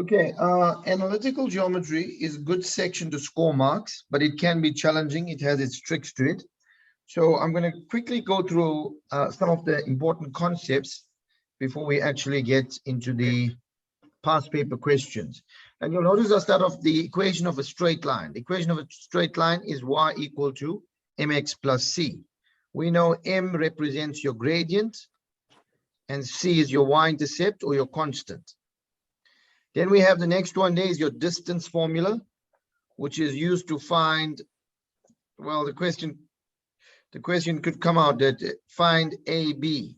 Okay, analytical geometry is a good section to score marks, but it can be challenging. It has its tricks to it. So I'm going to quickly go through some of the important concepts before we actually get into the past paper questions. And you'll notice I'll start off the equation of a straight line. The equation of a straight line is y equal to mx plus c. We know m represents your gradient and c is your y-intercept or your constant. Then we have the next one there is your distance formula, which is used to find, well, the question could come out that find AB.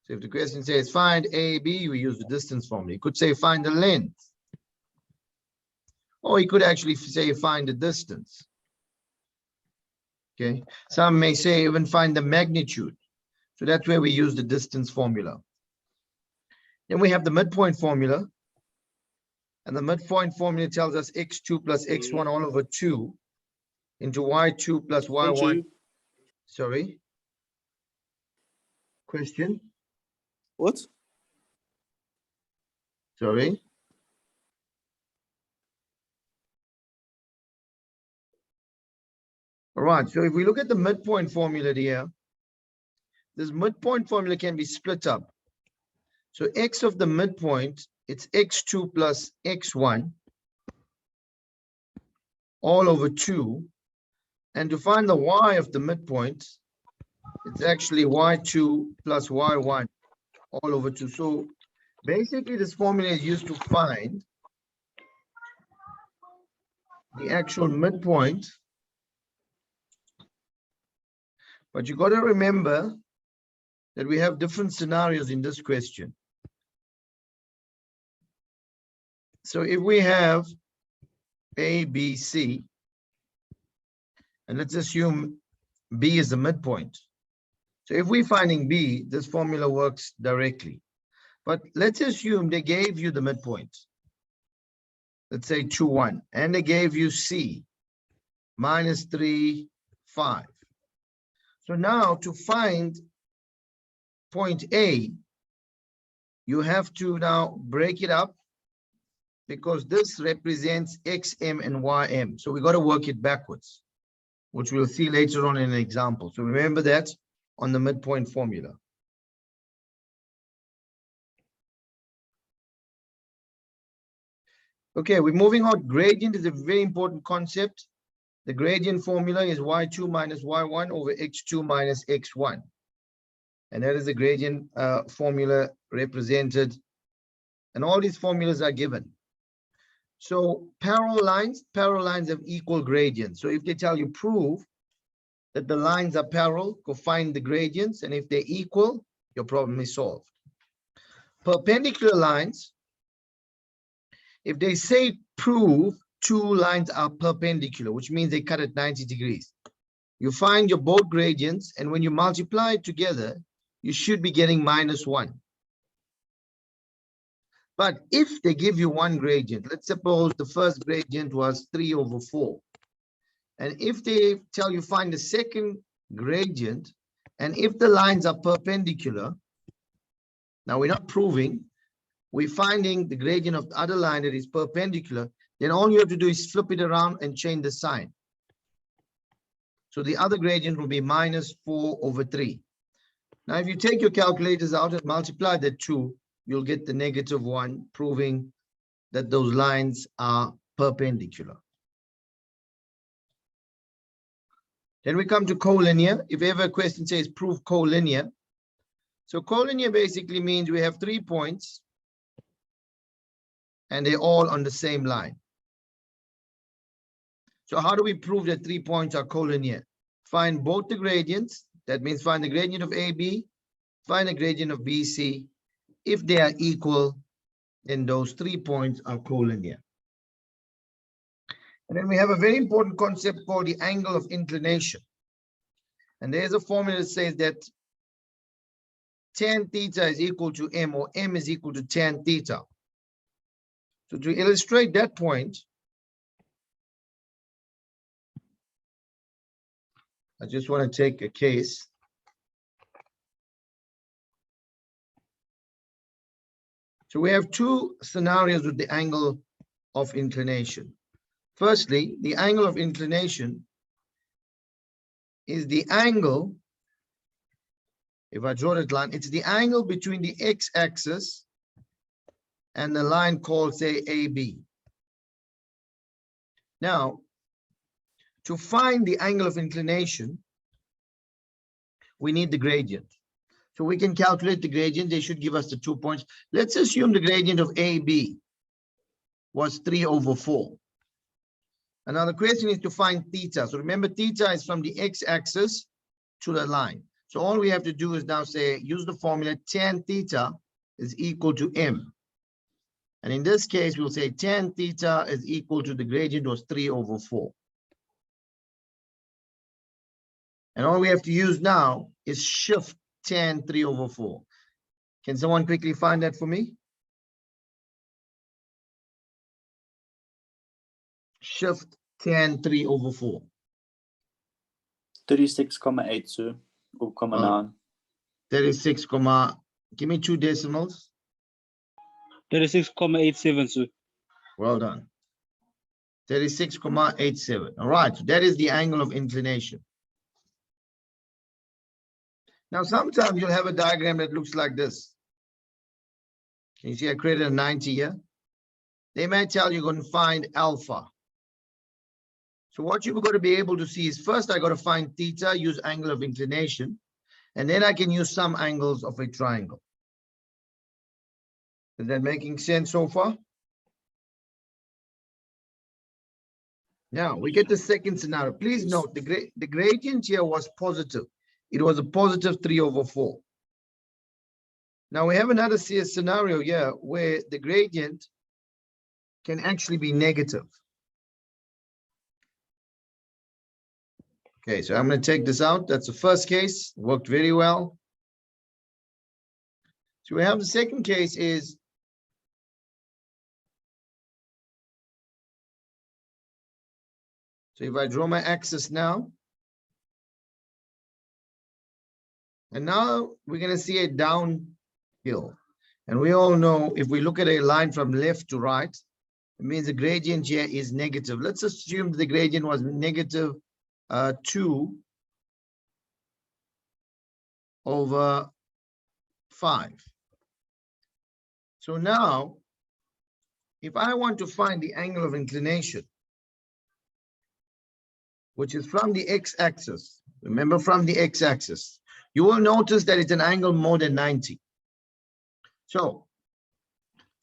So if the question says find AB, we use the distance formula. You could say find the length. Or you could actually say find the distance. Okay. Some may say even find the magnitude. So that's where we use the distance formula. Then we have the midpoint formula. And the midpoint formula tells us x2 plus x1 all over 2 into y2 plus y1. Sorry. Question? What? Sorry. All right. So if we look at the midpoint formula here, this midpoint formula can be split up. So x of the midpoint, it's x2 plus x1 all over 2. And to find the y of the midpoint, it's actually y2 plus y1 all over 2. So basically this formula is used to find the actual midpoint. But you got to remember that we have different scenarios in this question. So if we have A, B, C, and let's assume B is the midpoint. So if we're finding B, this formula works directly. But let's assume they gave you the midpoint. Let's say 2, 1. And they gave you C, minus 3, 5. So now to find point A, you have to now break it up because this represents xm and ym. So we got to work it backwards, which we'll see later on in an example. So remember that on the midpoint formula. Okay, we're moving on. Gradient is a very important concept. The gradient formula is y2 minus y1 over x2 minus x1. And that is the gradient formula represented. And all these formulas are given. So parallel lines have equal gradients. So if they tell you prove that the lines are parallel, go find the gradients. And if they're equal, your problem is solved. Perpendicular lines, if they say prove two lines are perpendicular, which means they cut at 90 degrees. You find your both gradients, and when you multiply it together, you should be getting -1. But if they give you one gradient, let's suppose the first gradient was 3 over 4. And if they tell you find the second gradient, and if the lines are perpendicular, now we're not proving, we're finding the gradient of the other line that is perpendicular, then all you have to do is flip it around and change the sign. So the other gradient will be -4 over 3. Now, if you take your calculators out and multiply the 2, you'll get the -1, proving that those lines are perpendicular. Then we come to collinear. If ever a question says prove collinear. So collinear basically means we have 3 points and they're all on the same line. So how do we prove that 3 points are collinear? Find both the gradients. That means find the gradient of AB, find the gradient of BC. If they are equal, then those 3 points are collinear. And then we have a very important concept called the angle of inclination. And there's a formula that says that tan theta is equal to m, or m is equal to tan theta. So to illustrate that point, I just want to take a case. So we have two scenarios with the angle of inclination. Firstly, the angle of inclination is the angle, if I draw that line, it's the angle between the x-axis and the line called, say, AB. Now, to find the angle of inclination, we need the gradient. So we can calculate the gradient. They should give us the 2 points. Let's assume the gradient of AB was 3/4. And now the question is to find theta. So remember, theta is from the x-axis to the line. So all we have to do is now say, use the formula tan theta is equal to m. And in this case, we'll say tan theta is equal to the gradient was 3/4. And all we have to use now is shift tan 3/4. Can someone quickly find that for me? Shift tan 3/4. 36,8, sir, or comma 9. 36, give me 2 decimals. 36,87, sir. Well done. 36,87. All right, so that is the angle of inclination. Now, sometimes you'll have a diagram that looks like this. Can you see I created a 90 here? They might tell you you're going to find alpha. So what you've got to be able to see is first I got to find theta, use angle of inclination, and then I can use some angles of a triangle. Is that making sense so far? Now we get the second scenario. Please note the gradient here was positive. It was a positive 3/4. Now we have another scenario here where the gradient can actually be negative. Okay, so I'm going to take this out. That's the first case. Worked very well. So we have the second case is so if I draw my axis now, and now we're going to see a downhill. And we all know if we look at a line from left to right, it means the gradient here is negative. Let's assume the gradient was negative 2/5. So now, if I want to find the angle of inclination, which is from the x-axis, remember from the x-axis, you will notice that it's an angle more than 90. So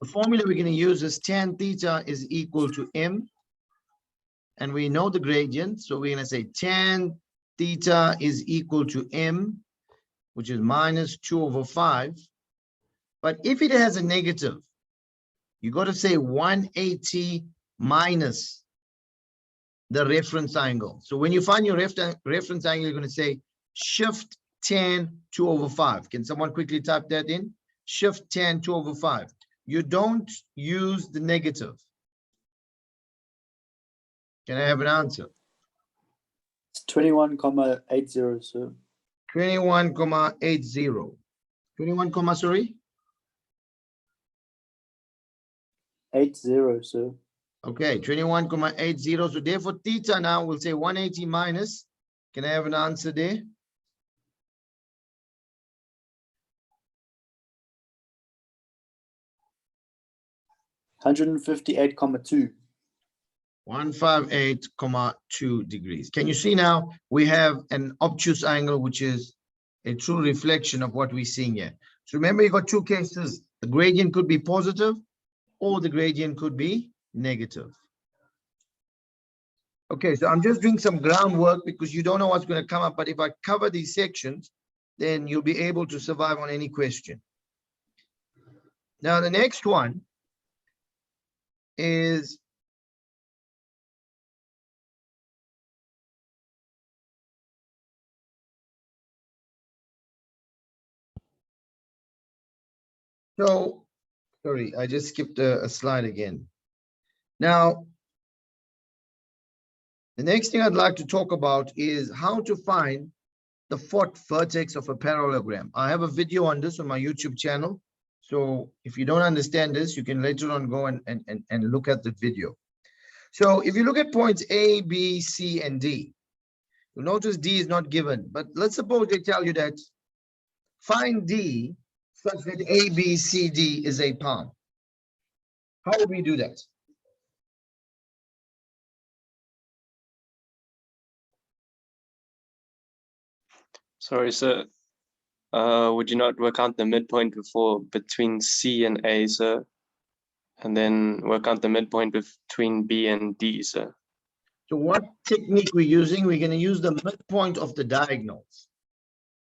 the formula we're going to use is tan theta is equal to m. And we know the gradient. So we're going to say tan theta is equal to m, which is minus 2/5. But if it has a negative, you got to say 180 minus the reference angle. So when you find your reference angle, you're going to say shift tan 2/5. Can someone quickly type that in? Shift tan 2/5. You don't use the negative. Can I have an answer? It's 21,80, sir. 21,80. 21, sorry? 80, sir. Okay, 21,80. So therefore, theta now we'll say 180 minus. Can I have an answer there? $158,2. 158,2 degrees. Can you see now we have an obtuse angle, which is a true reflection of what we're seeing here. So remember, you got two cases. The gradient could be positive or the gradient could be negative. Okay, so I'm just doing some groundwork because you don't know what's going to come up. But if I cover these sections, then you'll be able to survive on any question. Now, the next one is so, sorry, I just skipped a slide again. Now, the next thing I'd like to talk about is how to find the fourth vertex of a parallelogram. I have a video on this on my YouTube channel. So if you don't understand this, you can later on go and look at the video. So if you look at points A, B, C, and D, you'll notice D is not given. But let's suppose they tell you that find D such that A, B, C, D is a palm. How would we do that? Sorry, sir. Would you not work out the midpoint between C and A, sir? And then work out the midpoint between B and D, sir. So what technique we're using? We're going to use the midpoint of the diagonals.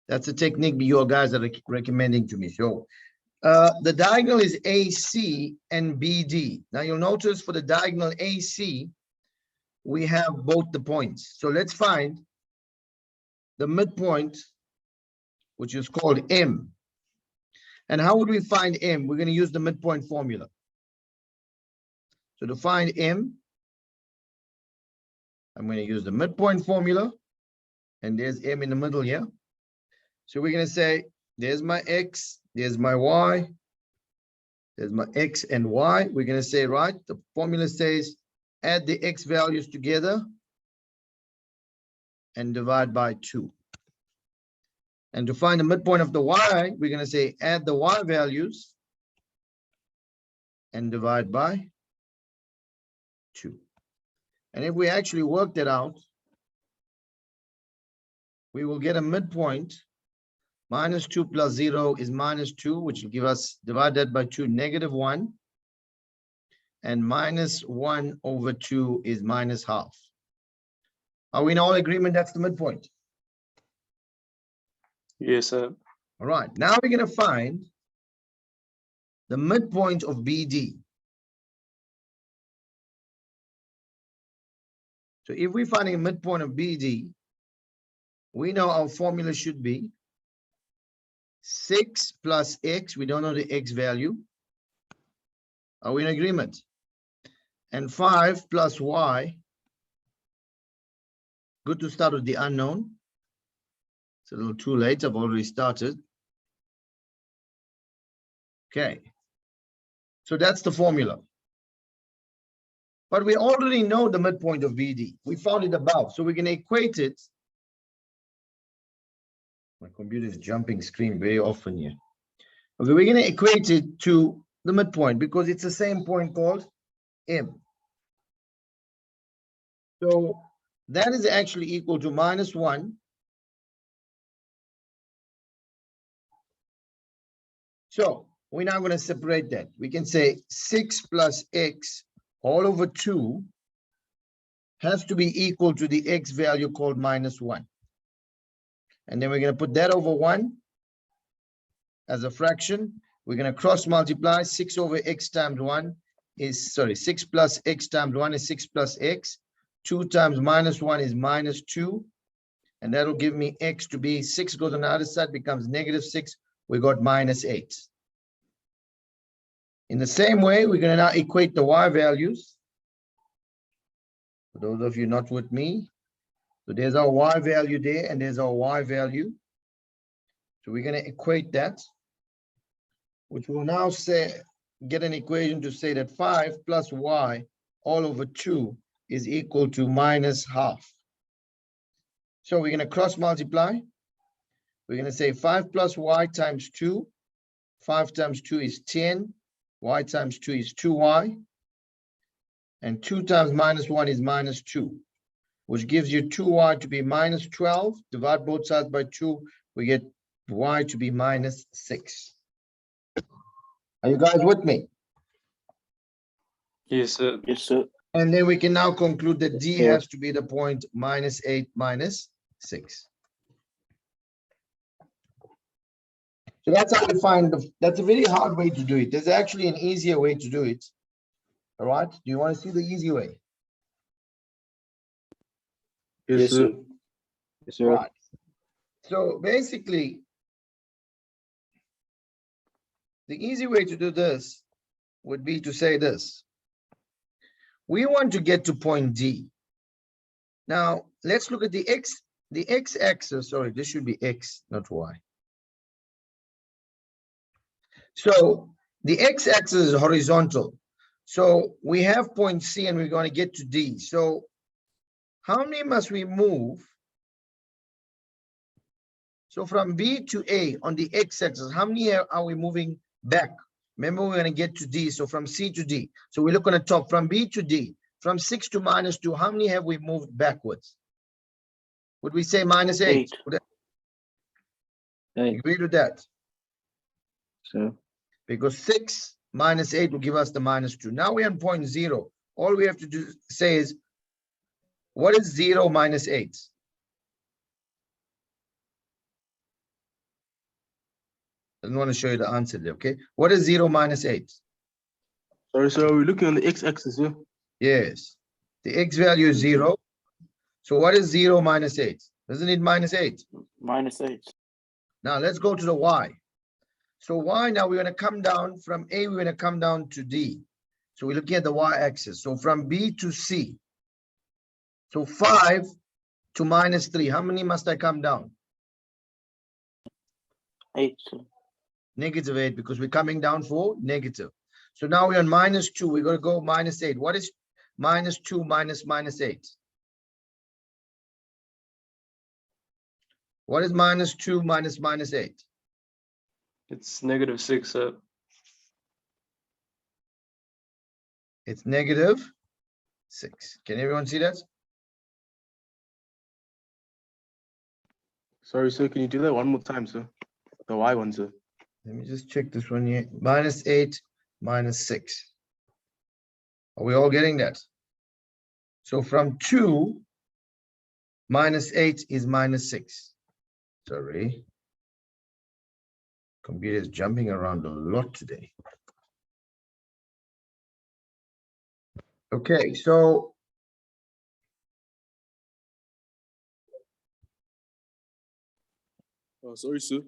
That's a technique your guys are recommending to me. So the diagonal is AC and BD. Now you'll notice for the diagonal AC, we have both the points. So let's find the midpoint, which is called M. And how would we find M? We're going to use the midpoint formula. So to find M, I'm going to use the midpoint formula. And there's M in the middle here. So we're going to say, there's my X, there's my Y, there's my X and Y. We're going to say, right, the formula says, add the X values together and divide by 2. And to find the midpoint of the Y, we're going to say, add the Y values and divide by 2. And if we actually work that out, we will get a midpoint. Minus 2 plus 0 is minus 2, which will give us, divide that by 2, -1. And minus 1 over 2 is minus half. Are we in all agreement that's the midpoint? Yes, sir. All right, now we're going to find the midpoint of BD. So if we're finding a midpoint of BD, we know our formula should be 6 plus X, we don't know the X value. Are we in agreement? And 5 plus Y. Good to start with the unknown. It's a little too late, I've already started. Okay. So that's the formula. But we already know the midpoint of BD. We found it above, so we're going to equate it. My computer is jumping screen very often here. Okay, we're going to equate it to the midpoint because it's the same point called M. So that is actually equal to -1. So we're now going to separate that. We can say 6 plus X all over 2 has to be equal to the X value called -1. And then we're going to put that over 1 as a fraction. We're going to cross multiply. 6 over X times 1 is, 6 plus X times 1 is 6 plus X. 2 times -1 is -2. And that'll give me X to be 6 goes on the other side, becomes -6. We got -8. In the same way, we're going to now equate the Y values. For those of you not with me, so there's our Y value there, and there's our Y value. So we're going to equate that, which will now say, get an equation to say that 5 plus Y all over 2 is equal to -1/2. So we're going to cross multiply. We're going to say 5 plus Y times 2. 5 times 2 is 10. Y times 2 is 2Y. And 2 times -1 is -2, which gives you 2Y to be -12. Divide both sides by 2. We get Y to be -6. Are you guys with me? Yes, sir. Yes, sir. And then we can now conclude that D Yeah. has to be the point -8 -6. So that's how you find that's a very hard way to do it. There's actually an easier way to do it. All right. Do you want to see the easy way? Yes, sir. Yes, sir. Right. So basically, the easy way to do this would be to say this. We want to get to point D. Now, let's look at the x-axis. Sorry, this should be X, not Y. So the x-axis is horizontal. So we have point C and we're going to get to D. So how many must we move? So from B to A on the x-axis, how many are we moving back? Remember, we're going to get to D. So from C to D. So we look on the top from B to D. From 6 to -2, how many have we moved backwards? Would we say -8? 8. Would I 8. agree to that? Sir. Because 6 minus 8 will give us the -2. Now we're on point 0. All we have to do say is, what is 0 minus 8? I don't want to show you the answer there, okay? What is 0 minus 8? Sorry, sir. We're looking on the x-axis here. Yes. The x value is 0. So what is 0 minus 8? Doesn't it -8? -8. Now let's go to the y. So y, now we're going to come down from A, we're going to come down to D. So we're looking at the y-axis. So from B to C. So 5 to -3. How many must I come down? 8. Sir. -8, because we're coming down for negative. So now we're on -2. We're going to go -8. What is -2 minus -8? What is -2 minus -8? It's -6, sir. It's -6. Can everyone see that? Sorry, sir. Can you do that one more time, sir? The y one, sir. Let me just check this one here. -8 minus 6. Are we all getting that? So from 2 -8 is -6. Sorry. Computer is jumping around a lot today. Okay, so Sorry, sir.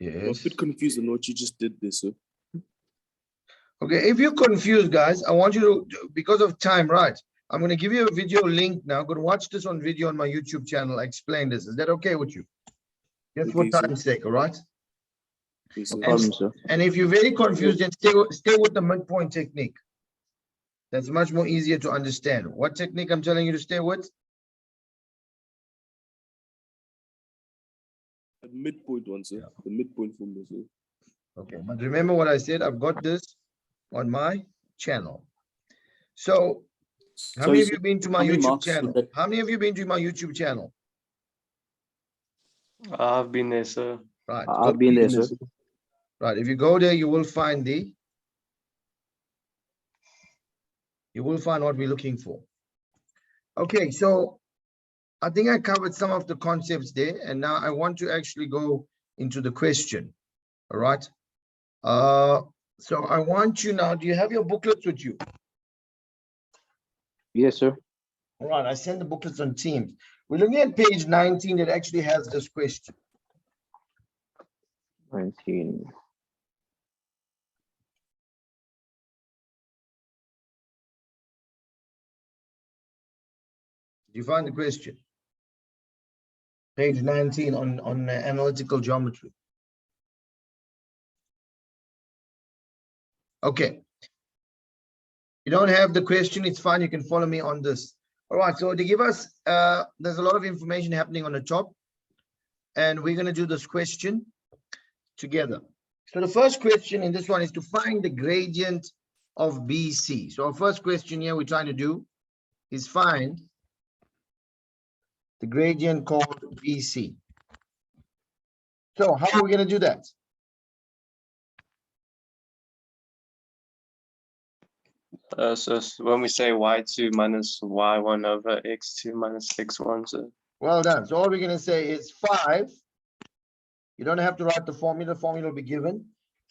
I was a yes. bit confused on what you just did there, sir. Okay, if you're confused, guys, I want you to, because of time, right? I'm going to give you a video link now. Go to watch this on video on my YouTube channel. I explain this. Is that okay with you? Just for Okay, sir. time's sake, all right? Okay, sir. No problem, sir. And if you're very confused, then stay with the midpoint technique. That's much more easier to understand. What technique I'm telling you to stay with? The midpoint one, sir. The midpoint formula, sir. Okay, but remember what I said, I've got this on my channel. So how many of you been to my YouTube channel? How many of you been to my YouTube channel? I've been there, sir. Right. I've been there, sir. Right. If you go there, you will find what we're looking for. Okay, so I think I covered some of the concepts there, and now I want to actually go into the question. All right. So I want you now, do you have your booklets with you? Yes, sir. All right, I send the booklets on Teams. We're looking at page 19 that actually has this question. 19. Did you find the question? Page 19 on analytical geometry. Okay. You don't have the question, it's fine. You can follow me on this. All right, so to give us, there's a lot of information happening on the top, and we're going to do this question together. So the first question in this one is to find the gradient of BC. So our first question here we're trying to do is find the gradient called BC. So how are we going to do that? So when we say y2 minus y1 over x2 minus x1, so Well done. So all we're going to say is 5. You don't have to write the formula. The formula will be given.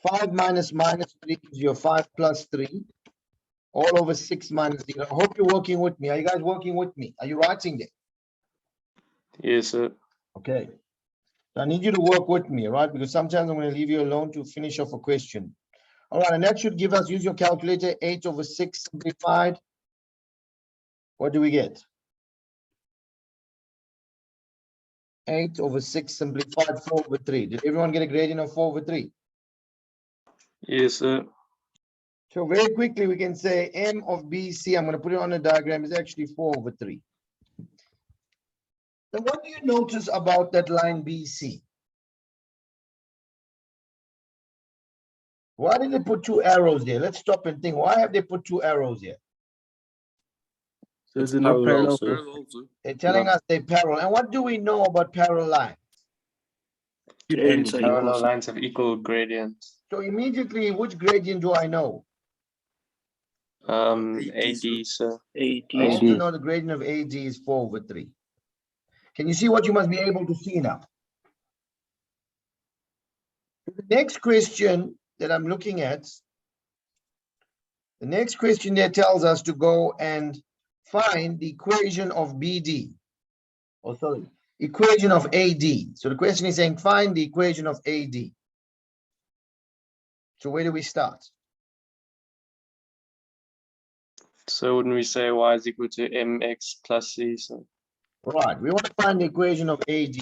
5 minus 3 is your 5 plus 3. All over 6 minus 0. I hope you're working with me. Are you guys working with me? Are you writing it? yes, sir. Okay. So I need you to work with me, right? Because sometimes I'm going to leave you alone to finish off a question. All right, and that should give us, use your calculator, 8 over 6 simplified. What do we get? 8 over 6 simplified, 4 over 3. Did everyone get a gradient of 4 over 3? Yes, sir. So very quickly, we can say M of BC, I'm going to put it on the diagram, is actually 4/3. Now, what do you notice about that line BC? Why did they put two arrows there? Let's stop and think. Why have they put two arrows here? So It's they're not parallel, sir. Parallel, sir. They're telling us they're parallel. And what do we know about parallel lines? Gradients are equal. Parallel sir. lines have equal gradients. So immediately, which gradient do I know? AD, sir. I AD. also know the gradient of AD is 4/3. Can you see what you must be able to see now? The next question that I'm looking at, the next question there tells us to go and find the equation of BD. Oh, sorry, equation of AD. So the question is saying find the equation of AD. So where do we start? So wouldn't we say y is equal to mx plus c? So Right, we want to find the equation of AD.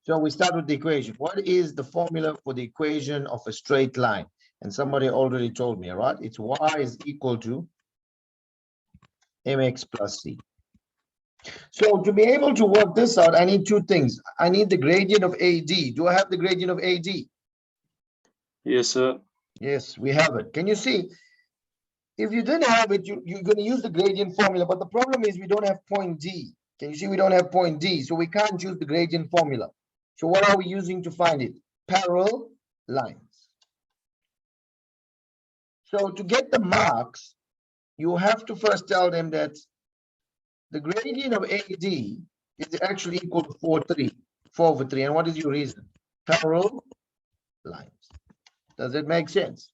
So we start with the equation. What is the formula for the equation of a straight line? And somebody already told me, right? It's y is equal to mx plus c. So to be able to work this out, I need two things. I need the gradient of AD. Do I have the gradient of AD? yes, sir. Yes, we have it. Can you see? If you didn't have it, you're going to use the gradient formula. But the problem is we don't have point D. Can you see we don't have point D? So we can't use the gradient formula. So what are we using to find it? Parallel lines. So to get the marks, you have to first tell them that the gradient of AD is actually equal to 4/3. And what is your reason? Parallel lines. Does it make sense?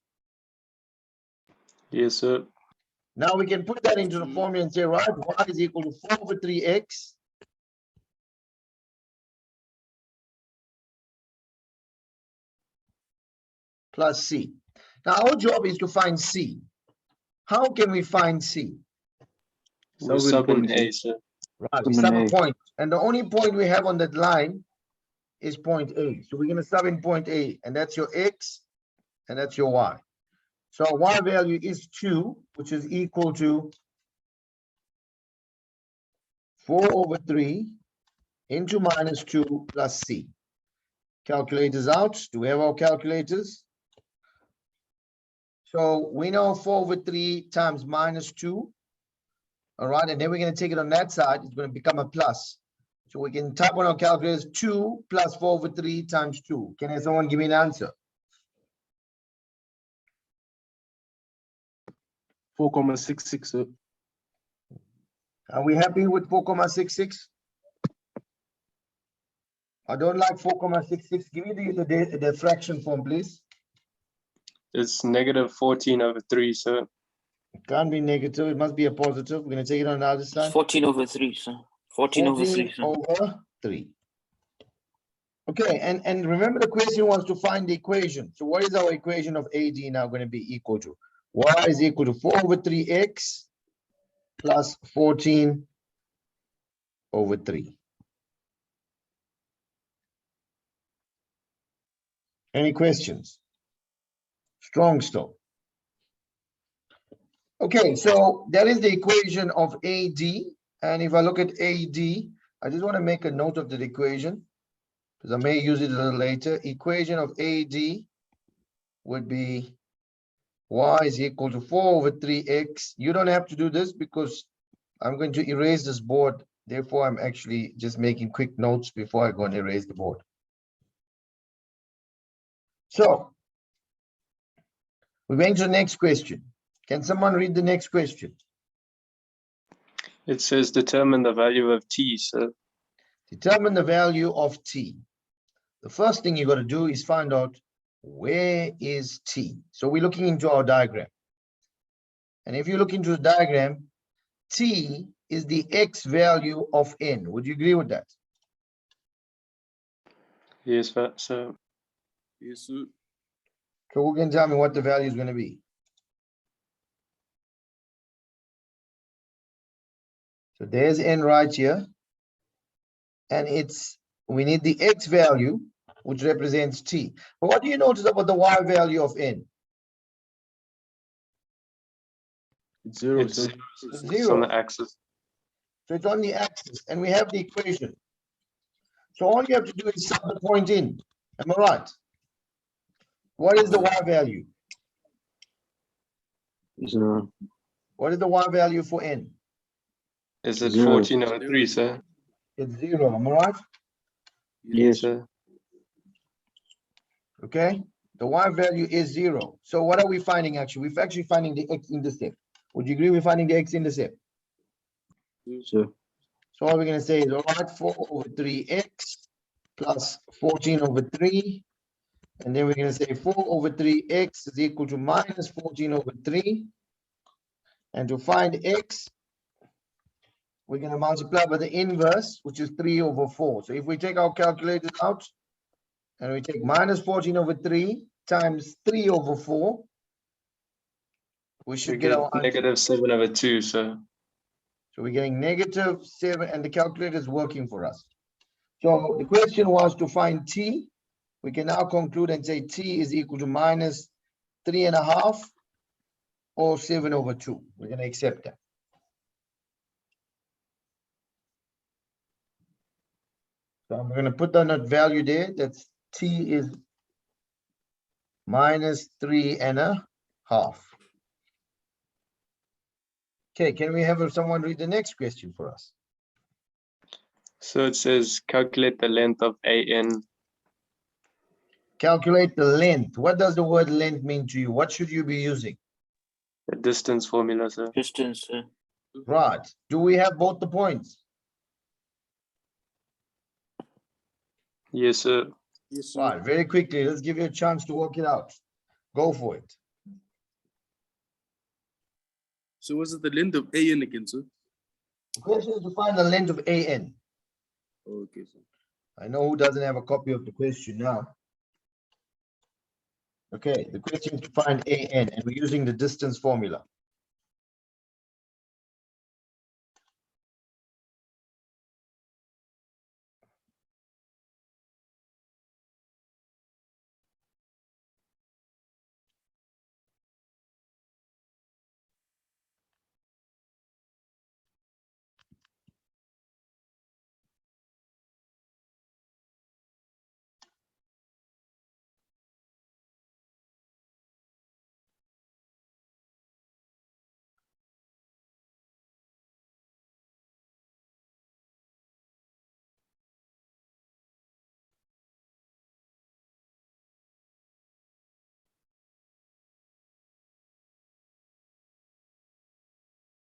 Yes, sir. Now we can put that into the formula and say, right, y is equal to 4/3x plus c. Now our job is to find c. How can we find c? We Sub in sub in point A, A. sir. Right, we Sub in sub a A. point. And the only point we have on that line is point A. So we're going to sub in point A, and that's your x, and that's your y. So our y value is 2, which is equal to 4/3 into minus 2 plus c. Calculators out. Do we have our calculators? So we know 4/3 times minus 2. All right, and then we're going to take it on that side. It's going to become a plus. So we can type on our calculators 2 plus 4/3 times 2. Can someone give me an answer? 4,66, sir. Are we happy with 4,66? I don't like 4,66. Give me the fraction form, please. It's negative 14/3, sir. It can't be negative. It must be a positive. We're going to take it on the other It's side. 14/3, sir. 14/3, sir. 14/3. Okay, and remember the question was to find the equation. So what is our equation of AD now going to be equal to? Y is equal to 4/3x plus 14/3. Any questions? Strong still. Okay, so that is the equation of AD. And if I look at AD, I just want to make a note of that equation because I may use it a little later. Equation of AD would be y is equal to 4/3x. You don't have to do this because I'm going to erase this board. Therefore, I'm actually just making quick notes before I go and erase the board. So we're going to the next question. Can someone read the next question? It says determine the value of t, sir. Determine the value of t. The first thing you got to do is find out where is t. So we're looking into our diagram. And if you look into the diagram, t is the x value of n. Would you agree with that? Yes, sir. Yes, sir. So who can tell me what the value is going to be? So there's n right here. And it's we need the x value, which represents t. But what do you notice about the y value of n? It's zero, It's, sir. It's it's on the zero. axis. So it's on the axis, and we have the equation. So all you have to do is sub the point in. Am I right? What is the y value? Zero. What is the y value for n? Is it Zero. 14 over 3, sir? It's 0. Am I right? Yes. Sir. Okay. The y value is 0. So what are we finding actually? We're actually finding the x-intercept. Would you agree we're finding the x-intercept? Sir. So all we're going to say is, all right, 4 over 3x plus 14 over 3. And then we're going to say 4 over 3x is equal to minus 14 over 3. And to find x, we're going to multiply by the inverse, which is 3 over 4. So if we take our calculators out, and we take minus 14 over 3 times 3 over 4, we We should get get our answer. negative 7 over 2, sir. So we're getting negative 7, and the calculator is working for us. So the question was to find t. We can now conclude and say t is equal to minus 3.5 or 7 over 2. We're going to accept that. So I'm going to put down that value there. That's t is minus 3.5. Okay, can we have someone read the next question for us? So it says calculate the length of AN. Calculate the length. What does the word length mean to you? What should you be using? The distance formula, sir. Distance. Right. Do we have both the points? Yes, sir. Yes, sir. Right. Very quickly, let's give you a chance to work it out. Go for it. So was it the length of AN again, sir? The question is to find the length of AN. Okay, sir. I know who doesn't have a copy of the question now. Okay, the question is to find AN, and we're using the distance formula.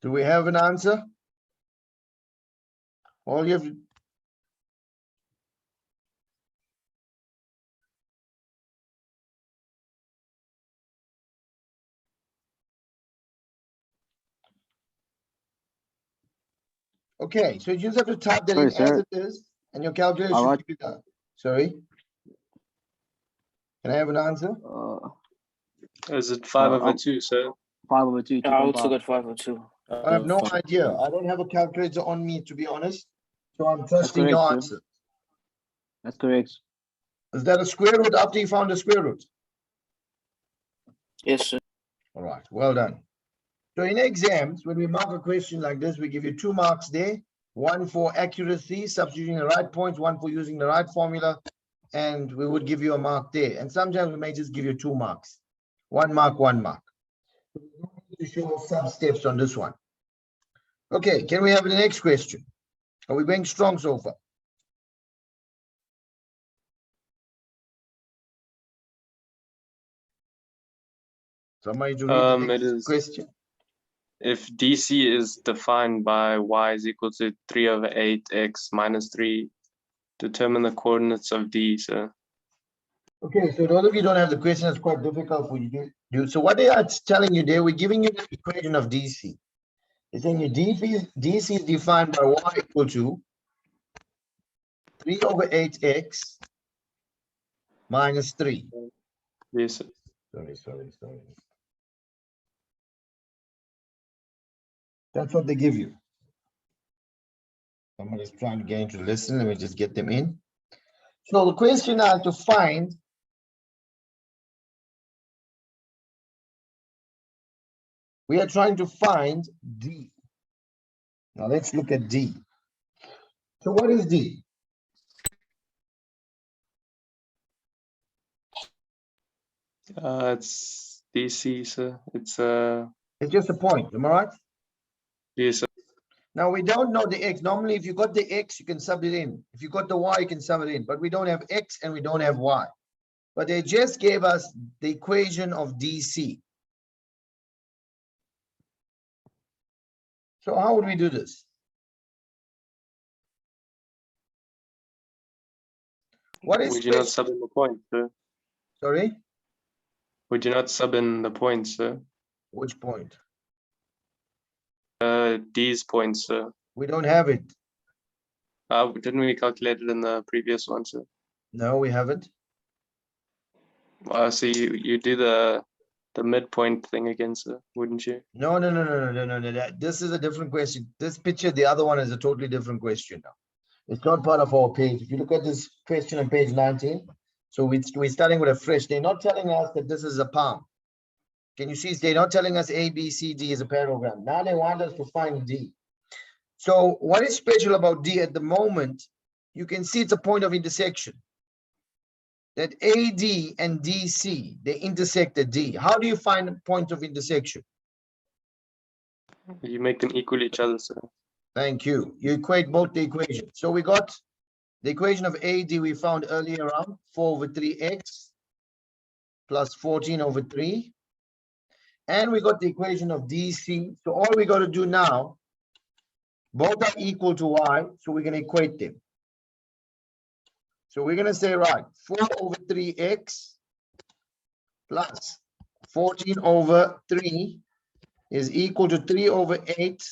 Do we have an answer? All you have to Okay, so you just have to type that Sorry, in as sir. it is, and your calculator All should right. give you that. Sorry. Can I have an answer? Is it 5 over I'm- 2, sir? 5 over 2. I also got 5 or 2. I have no idea. I don't have a calculator on me, to be honest. So I'm trusting your correct, answer. That's correct. Is that a square root after you found the square root? Yes, sir. All right, well done. So in exams, when we mark a question like this, we give you 2 marks there. 1 for accuracy, substituting the right points, 1 for using the right formula, and we would give you a mark there. And sometimes we may just give you 2 marks. 1 mark, 1 mark. To show some steps on this one. Okay, can we have the next question? Are we going strong so far? Somebody to read the It next is- question. If DC is defined by y is equal to 3 over 8x minus 3, determine the coordinates of D, sir. Okay, so those of you who don't have the question, it's quite difficult for you to do. So what they are telling you there, we're giving you the equation of DC. It's saying your DC is defined by y equal to 3 over 8x minus 3. Yes, sir. Sorry. That's what they give you. Somebody's trying to get into the lesson. Let me just get them in. So the question I have to find we are trying to find D. Now let's look at D. So what is D? It's DC, sir. It's It's just a point, am I right? yes, sir. Now we don't know the X. Normally, if you got the X, you can sub it in. If you got the Y, you can sub it in. But we don't have X and we don't have Y. But they just gave us the equation of DC. So how would we do this? What is Would you not special? sub in the point, sir? Sorry, Would you not sub in the points, sir? which point? D's points, sir. We don't have it. Didn't we calculate it in the previous one, sir? No, we haven't. So you do the midpoint thing again, sir, wouldn't you? No. This is a different question. This picture, the other one is a totally different question now. It's not part of our page. If you look at this question on page 19, so we're starting with a fresh. They're not telling us that this is a palm. Can you see? They're not telling us A, B, C, D is a parallelogram. Now they want us to find D. So what is special about D at the moment? You can see it's a point of intersection. That AD and DC, they intersect at D. How do you find a point of intersection? You make them equal each other, sir. Thank you. You equate both the equations. So we got the equation of AD we found earlier on, 4 over 3x plus 14 over 3. And we got the equation of DC. So all we got to do now, both are equal to y, so we're going to equate them. So we're going to say, right, 4 over 3x plus 14 over 3 is equal to 3 over 8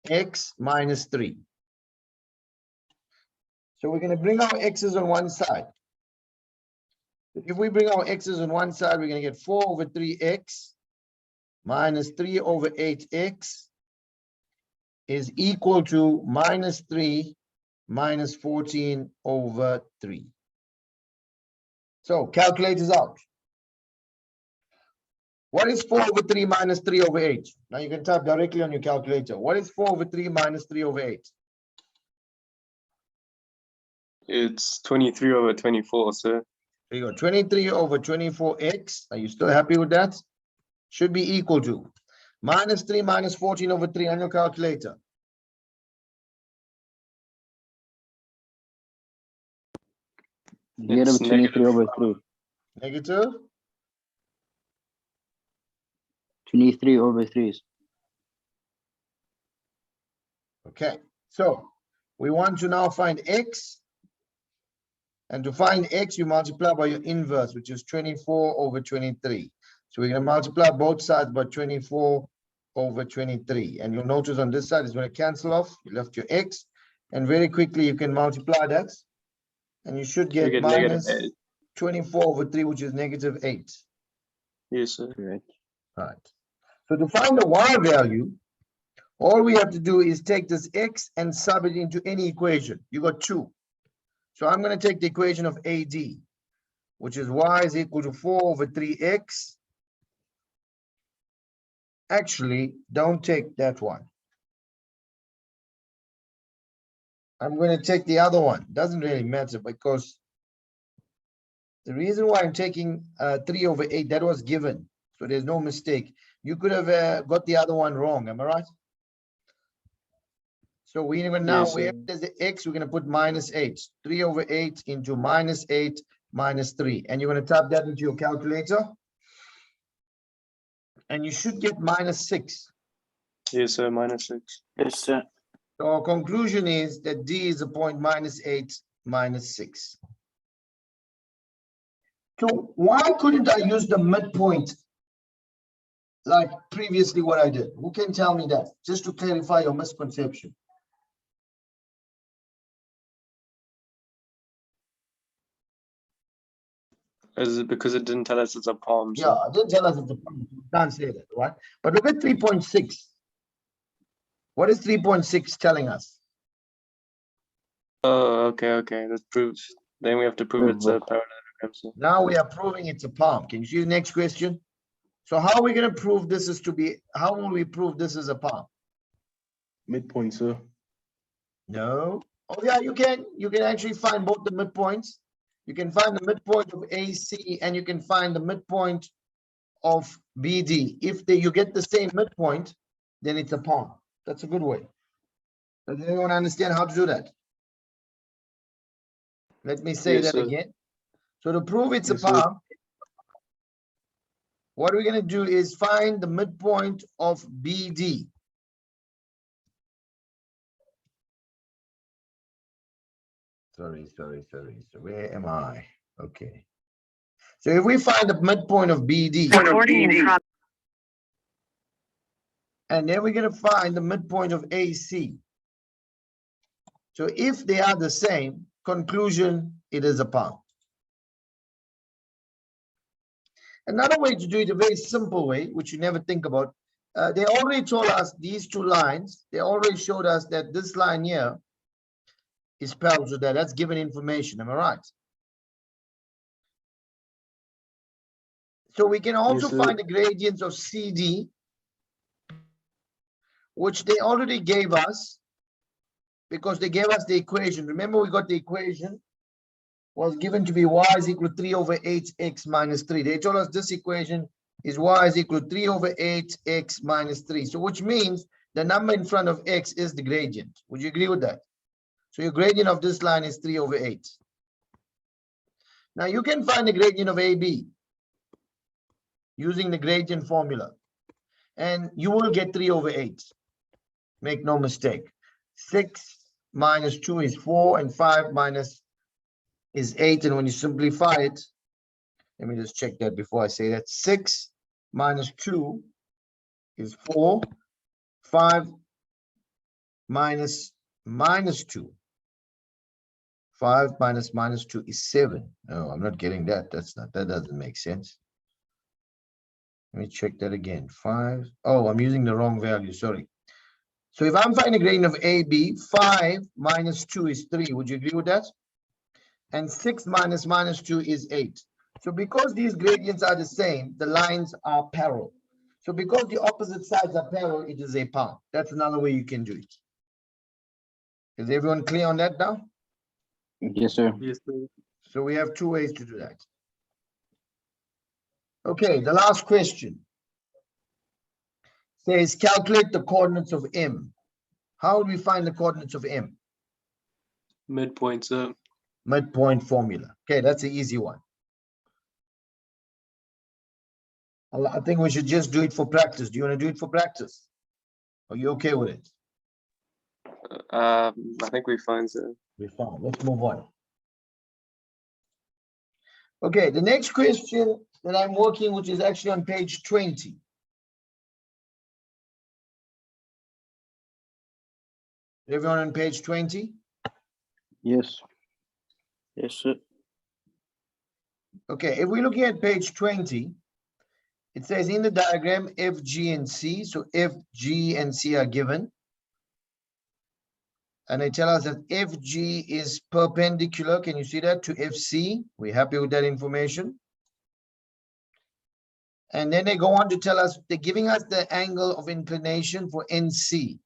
x minus 3. So we're going to bring our x's on one side. If we bring our x's on one side, we're going to get 4 over 3x minus 3 over 8x is equal to minus 3 minus 14 over 3. So calculators out. What is 4 over 3 minus 3 over 8? Now you can type directly on your calculator. What is 4 over 3 minus 3 over 8? It's 23 over 24, sir. There you go. 23 over 24x. Are you still happy with that? Should be equal to minus 3 minus 14 over 3 on your calculator. Get It's up 23 over 3. Negative. 23 over 3. Okay. So we want to now find x. And to find x, you multiply by your inverse, which is 24 over 23. So we're going to multiply both sides by 24 over 23. And you'll notice on this side, it's going to cancel off. You left your x. And very quickly, you can multiply that. And you should You get get minus -8. 24 over 3, which is negative 8. Yes, sir. Correct. Right. So to find the y value, all we have to do is take this x and sub it into any equation. You got 2. So I'm going to take the equation of AD, which is y is equal to 4 over 3x. Actually, don't take that one. I'm going to take the other one. Doesn't really matter because the reason why I'm taking 3 over 8, that was given. So there's no mistake. You could have got the other one wrong. Am I right? So we even now, Yes, sir. there's the x, we're going to put minus 8. 3 over 8 into minus 8 minus 3. And you're going to type that into your calculator. And you should get minus 6. Yes, sir. -6. Yes, sir. So our conclusion is that D is a point minus 8 minus 6. So why couldn't I use the midpoint like previously what I did? Who can tell me that? Just to clarify your misconception. Is it because it didn't tell us it's a palm? Yeah, Sir? I didn't tell us it's a point. You can't say that, right? But look at 3.6. What is 3.6 telling us? Oh, okay. That proves. Then we have to prove it's a parallelogram. So. Now we are proving it's a palm. Can you see the next question? So how are we going to prove this is to be, how will we prove this is a palm? Midpoint, sir. No. Oh yeah, you can actually find both the midpoints. You can find the midpoint of AC and you can find the midpoint of BD. If you get the same midpoint, then it's a palm. That's a good way. Does anyone understand how to do that? Let me say Yes, that sir. again. So to prove it's a Yes, sir. palm, what we're going to do is find the midpoint of BD. Sorry. So where am I? Okay. So if we find the midpoint of BD, and then we're going to find the midpoint of AC. So if they are the same, conclusion, it is a palm. Another way to do it, a very simple way, which you never think about, they already told us these two lines, they already showed us that this line here is parallel to that. That's given information, am I right? So we can also Yes, sir. find the gradients of CD, which they already gave us, because they gave us the equation. Remember, we got the equation was given to be y is equal to 3 over 8x minus 3. They told us this equation is y is equal to 3 over 8x minus 3. So which means the number in front of x is the gradient. Would you agree with that? So your gradient of this line is 3 over 8. Now you can find the gradient of AB using the gradient formula. And you will get 3 over 8. Make no mistake. 6 minus 2 is 4 and 5 minus is 8. And when you simplify it, let me just check that before I say that. 6 minus 2 is 4. 5 minus 2. 5 minus 2 is 7. No, I'm not getting that. That doesn't make sense. Let me check that again. 5. Oh, I'm using the wrong value. Sorry. So if I'm finding a gradient of AB, 5 minus 2 is 3. Would you agree with that? And 6 minus 2 is 8. So because these gradients are the same, the lines are parallel. So because the opposite sides are parallel, it is a palm. That's another way you can do it. Is everyone clear on that now? Yes, sir. Yes, sir. So we have two ways to do that. Okay, the last question says calculate the coordinates of M. How do we find the coordinates of M? Midpoint, sir. Midpoint formula. Okay, that's an easy one. I think we should just do it for practice. Do you want to do it for practice? Are you okay with it? I think we're fine, sir. We're fine. Let's move on. Okay, the next question that I'm working, which is actually on page 20. Everyone on page 20? Yes. Yes, sir. Okay, if we're looking at page 20, it says in the diagram F, G, and C. So F, G, and C are given. And they tell us that FG is perpendicular. Can you see that to FC? We're happy with that information. And then they go on to tell us, they're giving us the angle of inclination for NC.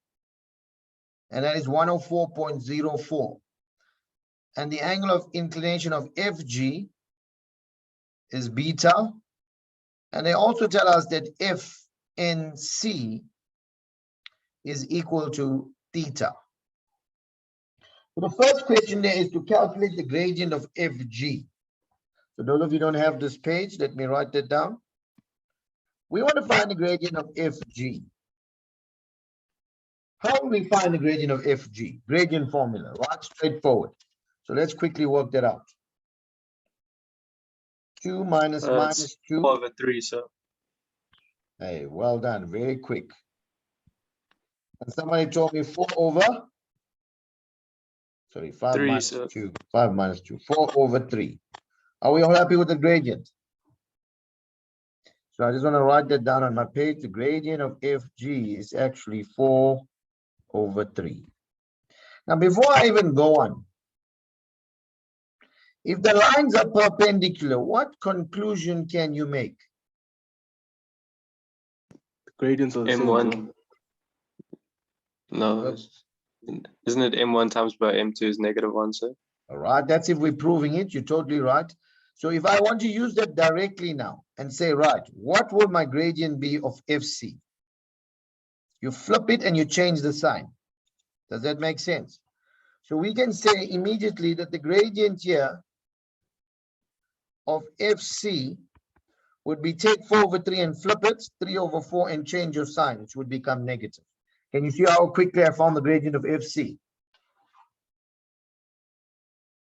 And that is 104.04. And the angle of inclination of FG is beta. And they also tell us that FNC is equal to theta. So the first question there is to calculate the gradient of FG. So those of you who don't have this page, let me write that down. We want to find the gradient of FG. How do we find the gradient of FG? Gradient formula, right? Straightforward. So let's quickly work that out. 2 minus It's minus 2. 4 over 3, sir. Hey, well done. Very quick. And somebody told me 4 over. Sorry, 5 3, minus sir. 2. 5 minus 2. 4 over 3. Are we all happy with the gradient? So I just want to write that down on my page. The gradient of FG is actually 4 over 3. Now, before I even go on, If the lines are perpendicular, what conclusion can you make? Gradients are the same. M1. sir. No, isn't it M1 times by M2 is -1, sir? All right, that's if we're proving it. You're totally right. So if I want to use that directly now and say, right, what will my gradient be of FC? You flip it and you change the sign. Does that make sense? So we can say immediately that the gradient here of FC would be take 4/3 and flip it, 3/4 and change your sign, which would become negative. Can you see how quickly I found the gradient of FC?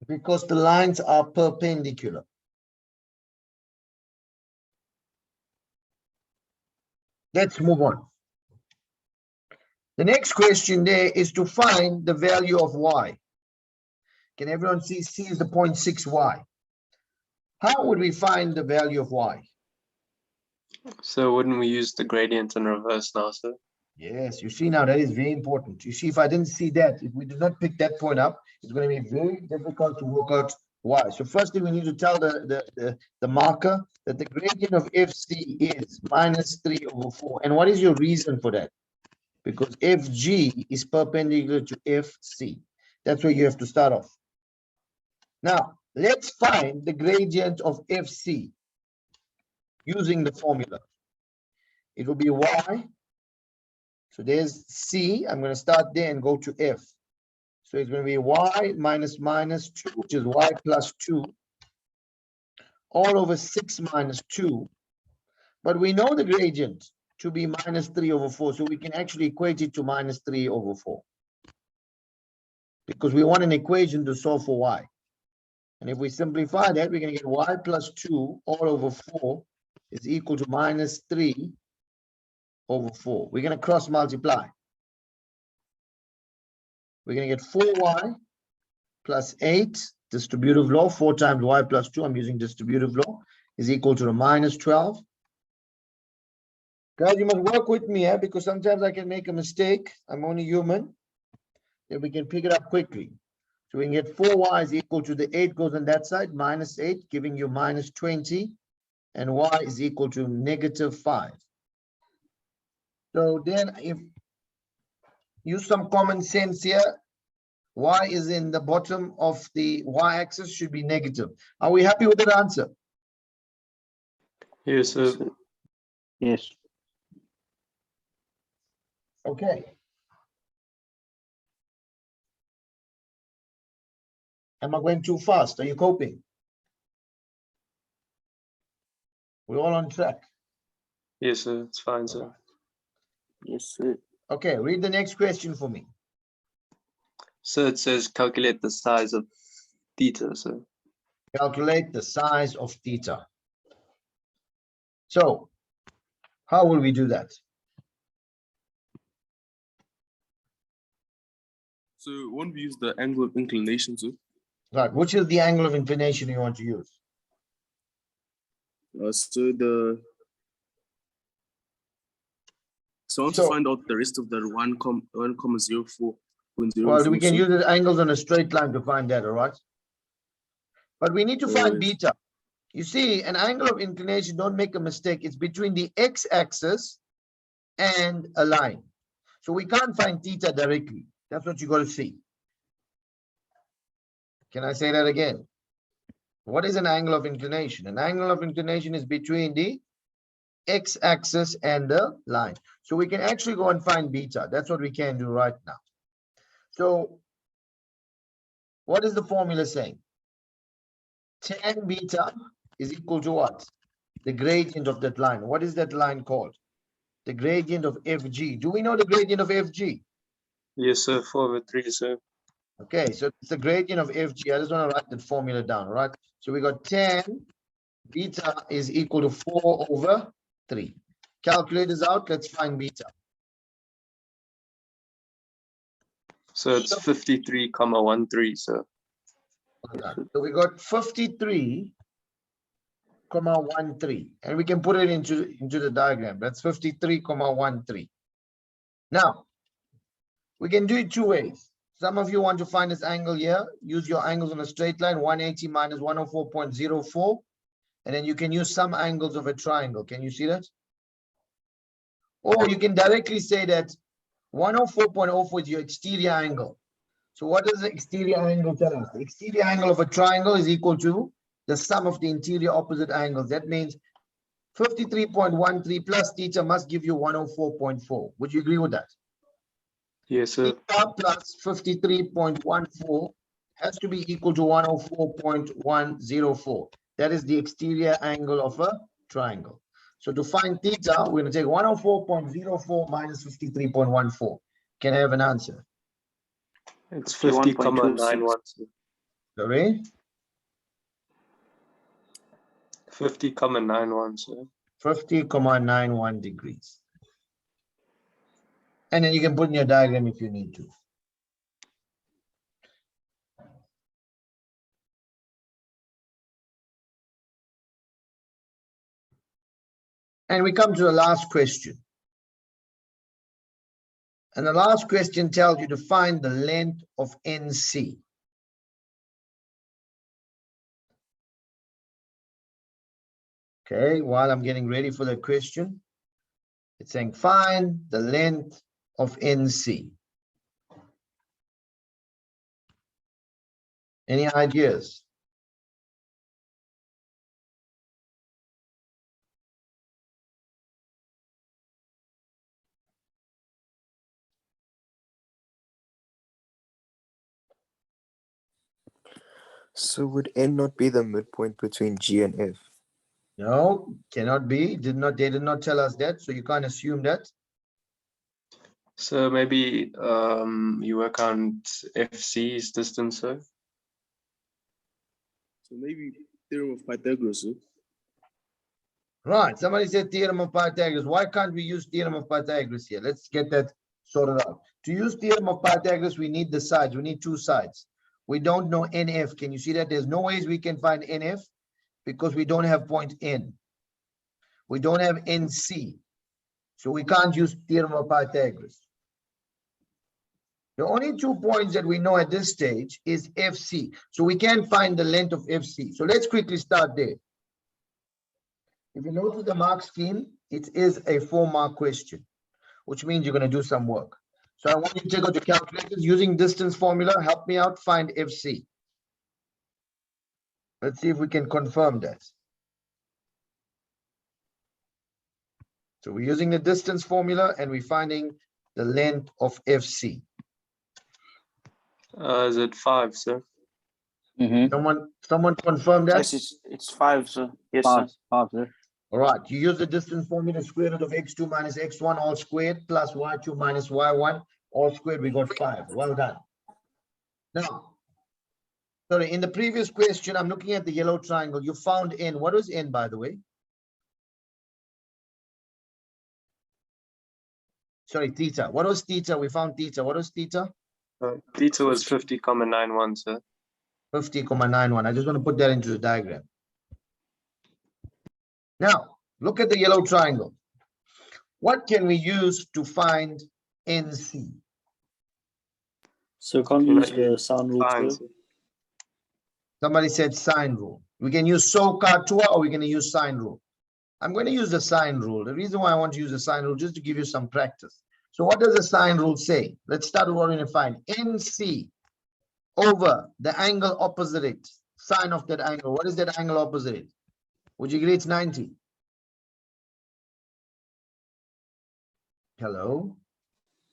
Because the lines are perpendicular. Let's move on. The next question there is to find the value of y. Can everyone see? C is the 0.6y. How would we find the value of y? So wouldn't we use the gradient in reverse now, sir? Yes, you see now that is very important. You see, if I didn't see that, if we did not pick that point up, it's going to be very difficult to work out y. So firstly, we need to tell the marker that the gradient of FC is -3/4. And what is your reason for that? Because FG is perpendicular to FC. That's where you have to start off. Now, let's find the gradient of FC using the formula. It will be y. So there's C. I'm going to start there and go to F. So it's going to be y minus 2, which is y plus 2, all over 6 minus 2. But we know the gradient to be -3/4. So we can actually equate it to -3/4. Because we want an equation to solve for y. And if we simplify that, we're going to get y plus 2 all over 4 is equal to -3/4. We're going to cross multiply. We're going to get 4y plus 8, distributive law, 4 times y plus 2, I'm using distributive law, is equal to a -12. Guys, you must work with me here because sometimes I can make a mistake. I'm only human. Then we can pick it up quickly. So we can get 4y is equal to the 8 goes on that side, -8, giving you -20. And y is equal to -5. So then if use some common sense here, y is in the bottom of the y-axis should be negative. Are we happy with that answer? Yes, sir. Yes. Okay. Am I going too fast? Are you coping? We're all on track. Yes, sir. It's fine, sir. Yes, sir. Okay, read the next question for me. So it says calculate the size of theta, sir. Calculate the size of theta. So, how will we do that? So won't we use the angle of inclination, sir? Right, which is the angle of inclination you want to use? So I want So- to find out the rest of the 1,04.04. Well, we can use the angles on a straight line to find that, all right? But we need to find Yes. beta. You see, an angle of inclination, don't make a mistake, it's between the x-axis and a line. So we can't find theta directly. That's what you got to see. Can I say that again? What is an angle of inclination? An angle of inclination is between the x-axis and the line. So we can actually go and find beta. That's what we can do right now. So what is the formula saying? Tan beta is equal to what? The gradient of that line. What is that line called? The gradient of FG. Do we know the gradient of FG? Yes, sir. 4/3, sir. Okay, so it's the gradient of FG. I just want to write that formula down, right? So we got tan beta is equal to 4/3. Calculators out, let's find beta. So it's 53,13, sir. So we got 53,13, and we can put it into the diagram. That's 53,13. Now, we can do it two ways. Some of you want to find this angle here. Use your angles on a straight line, 180 minus 104.04. And then you can use some angles of a triangle. Can you see that? Or you can directly say that 104.04 is your exterior angle. So what does the exterior angle tell us? The exterior angle of a triangle is equal to the sum of the interior opposite angles. That means 53.13 plus theta must give you 104.4. Would you agree with that? Yes, sir. Theta plus 53.14 has to be equal to 104.104. That is the exterior angle of a triangle. So to find theta, we're going to take 104.04 minus 53.14. Can I have an answer? It's 51.26. 50,91, sir. Sorry? 50,91, sir. 50,91 degrees. And then you can put in your diagram if you need to. And we come to the last question. And the last question tells you to find the length of NC. Okay, while I'm getting ready for the question, it's saying find the length of NC. Any ideas? So would N not be the midpoint between G and F? No, cannot be. They did not tell us that, so you can't assume that. So maybe you work on FC's distance, sir. So maybe theorem of Pythagoras, sir. Right, somebody said theorem of Pythagoras. Why can't we use theorem of Pythagoras here? Let's get that sorted out. To use theorem of Pythagoras, we need the sides. We need two sides. We don't know NF. Can you see that? There's no ways we can find NF because we don't have point N. We don't have NC. So we can't use theorem of Pythagoras. The only 2 points that we know at this stage is FC. So we can find the length of FC. So let's quickly start there. If you notice the mark scheme, it is a 4-mark question, which means you're going to do some work. So I want you to go to calculators using distance formula. Help me out, find FC. Let's see if we can confirm that. So we're using the distance formula and we're finding the length of FC. Is it 5, sir? Someone confirm that? Yes, it's 5, sir. Yes, Five, sir. five, sir. All right, you use the distance formula, square root of x2 minus x1 all squared plus y2 minus y1 all squared. We got 5. Well done. Now, sorry, in the previous question, I'm looking at the yellow triangle. You found N. What was N, by the way? Sorry, theta. What was theta? We found theta. What was theta? Theta was 50,91, sir. 50,91. I just want to put that into the diagram. Now, look at the yellow triangle. What can we use to find NC? So can't You we know, use the sine rule Fine, too? sir. Somebody said sine rule. We can use SOHCAHTOA or we're going to use sine rule. I'm going to use the sine rule. The reason why I want to use the sine rule just to give you some practice. So what does the sine rule say? Let's start with what we're going to find. NC over the angle opposite it. Sine of that angle. What is that angle opposite it? Would you agree it's 90? Hello?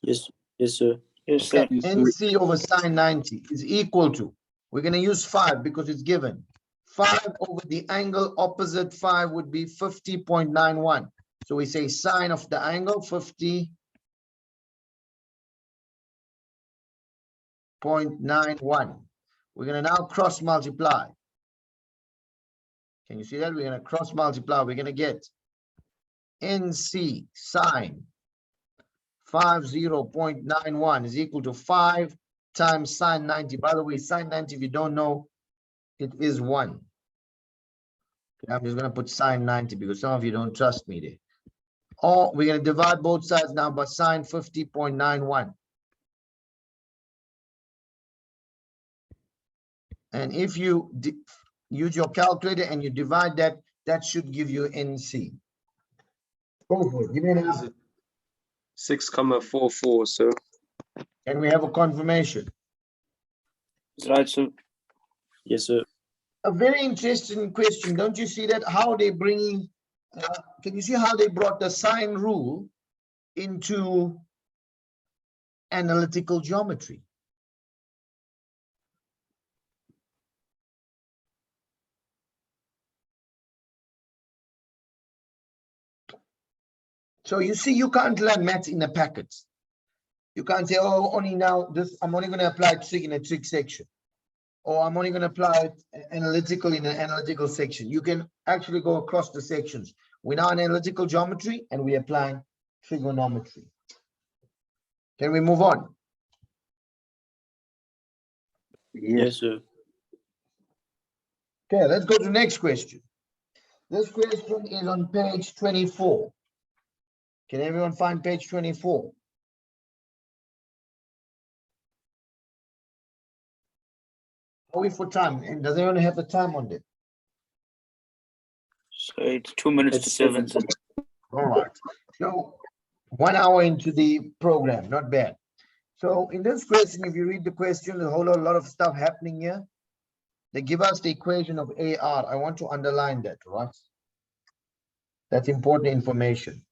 Yes, yes, sir. Yes, sir. NC over sine 90 is equal to, we're going to use 5 because it's given. 5 over the angle opposite 5 would be 50.91. So we say sine of the angle 50.91. We're going to now cross multiply. Can you see that? We're going to cross multiply. We're going to get NC sine 50.91 is equal to 5 times sine 90. By the way, sine 90, if you don't know, it is 1. Okay, I'm just going to put sine 90 because some of you don't trust me there. Or we're going to divide both sides now by sine 50.91. And if you use your calculator and you divide that, that should give you NC. Go for it. Give me an answer. 6,44, sir. And we have a confirmation. It's right, sir. Yes, sir. A very interesting question. Don't you see that? How they bringing, can you see how they brought the sine rule into analytical geometry? So you see, you can't learn maths in a packet. You can't say, oh, only now this, I'm only going to apply trig in a trig section. Or I'm only going to apply it analytical in an analytical section. You can actually go across the sections. We're now in analytical geometry and we apply trigonometry. Can we move on? Yes, sir. Okay, let's go to the next question. This question is on page 24. Can everyone find page 24? Are we for time? And does anyone have the time on it? So it's 2 minutes to 7, sir. All right. So 1 hour into the program, not bad. So in this question, if you read the question, there's a whole lot of stuff happening here. They give us the equation of AR. I want to underline that, right? That's important information.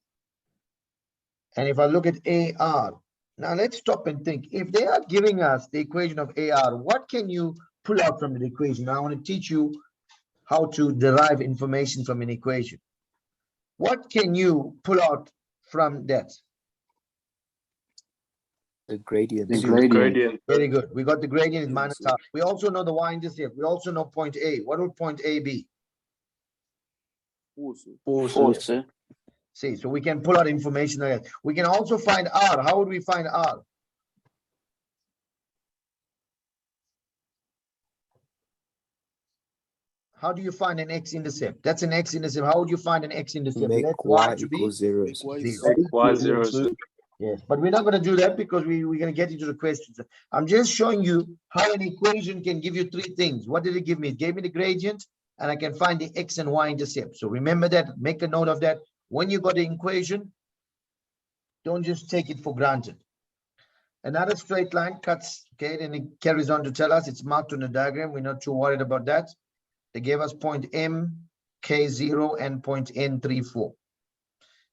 And if I look at AR, now let's stop and think. If they are giving us the equation of AR, what can you pull out from the equation? Now I want to teach you how to derive information from an equation. What can you pull out from that? The gradient. Gradient. Very good. We got the gradient is Yes, minus sir. half. We also know the y-intercept. We also know point A. What would point A be? 4, sir. 4, sir. See, so we can pull out information like that. We can also find R. How would we find R? How do you find an x-intercept? That's an x-intercept. How would you find an x-intercept? Make Let y to be equals 0. Make y zero. Make y 0, sir. Yes, but we're not going to do that because we're going to get into the questions. I'm just showing you how an equation can give you three things. What did it give me? It gave me the gradient, and I can find the x and y intercept. So remember that, make a note of that. When you got the equation, don't just take it for granted. Another straight line cuts, okay, then it carries on to tell us it's marked on the diagram. We're not too worried about that. They gave us point M, K0, and point N34.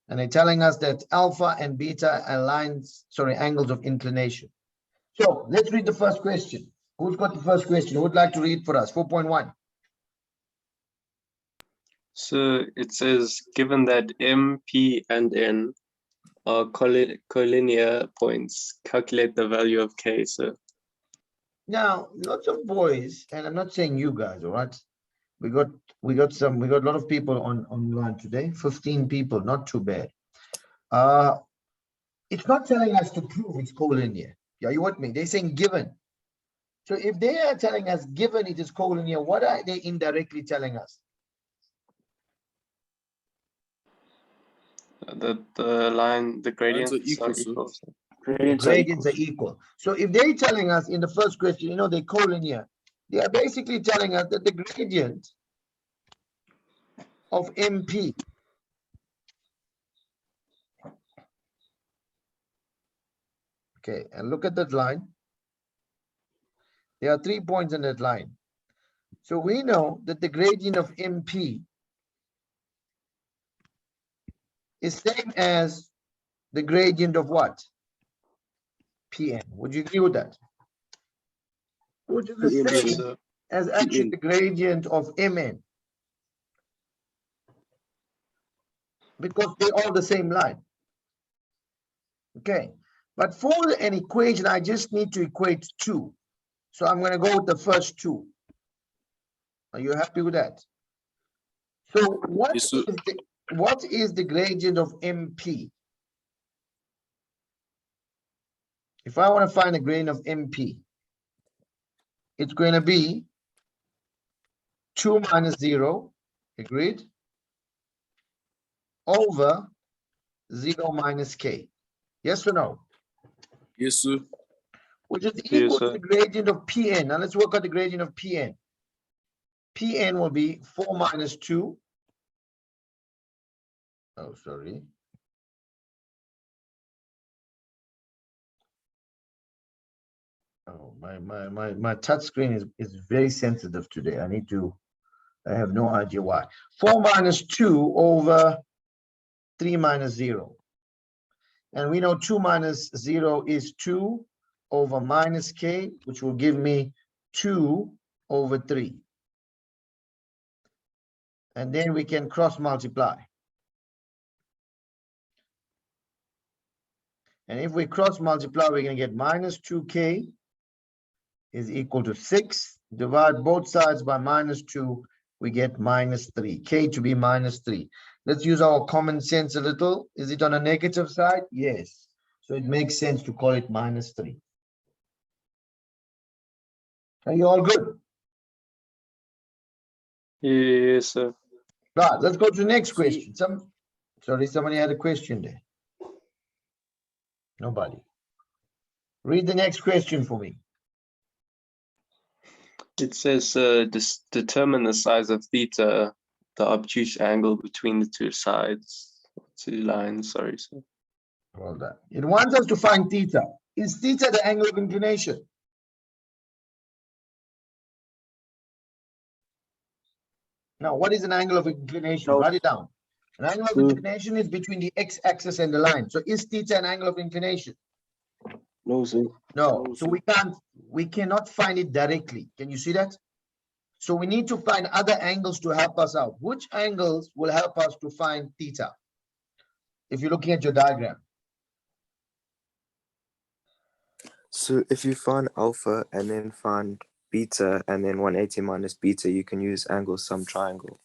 And they're telling us that alpha and beta are lines, sorry, angles of inclination. So let's read the first question. Who's got the first question? Who would like to read for us? 4.1. So it says, given that M, P, and N are collinear points, calculate the value of K, sir. Now, lots of boys, and I'm not saying you guys, all right? We got a lot of people online today, 15 people, not too bad. It's not telling us to prove it's collinear. Yeah, you with me? They're saying given. So if they are telling us given it is collinear, what are they indirectly telling us? That the gradients are are equal, sir. equal. Sir. Gradients are equal. So if they're telling us in the first question, you know, they're collinear, they are basically telling us that the gradient of MP okay, and look at that line. There are 3 points in that line. So we know that the gradient of MP is same as the gradient of what? PN. Would you agree with that? Which is the PM, Yes, same sir. as actually PN. the gradient of MN. Because they're all the same line. Okay. But for an equation, I just need to equate two. So I'm going to go with the first two. Are you happy with that? So Yes, sir. what is the gradient of MP? If I want to find the gradient of MP, it's going to be 2 minus 0, agreed, over 0 minus K. Yes or no? Yes, sir. which is Yes, equal to sir. the gradient of Pn. Now let's work out the gradient of Pn. Pn will be 4 minus 2. Oh, sorry. Oh, my touch screen is very sensitive today. I have no idea why. 4 minus 2 over 3 minus 0. And we know 2 minus 0 is 2 over minus k, which will give me 2 over 3. And then we can cross multiply. And if we cross multiply, we're going to get minus 2k is equal to 6. Divide both sides by minus 2, we get minus 3. K to be minus 3. Let's use our common sense a little. Is it on a negative side? Yes. So it makes sense to call it minus 3. Are you all good? Yes, sir. Right, let's go to the next question. Somebody had a question there. Nobody. Read the next question for me. It says determine the size of theta, the obtuse angle between the two sides, two lines. Sorry, sir. Well done. It wants us to find theta. Is theta the angle of inclination? Now, what is an angle of inclination? No. Write it down. An angle of inclination is between the x-axis and the line. So is theta an angle of inclination? No, sir. No. So we cannot find it directly. Can you see that? So we need to find other angles to help us out. Which angles will help us to find theta? If you're looking at your diagram. So if you find alpha and then find beta and then 180 minus beta, you can use angle sum triangle.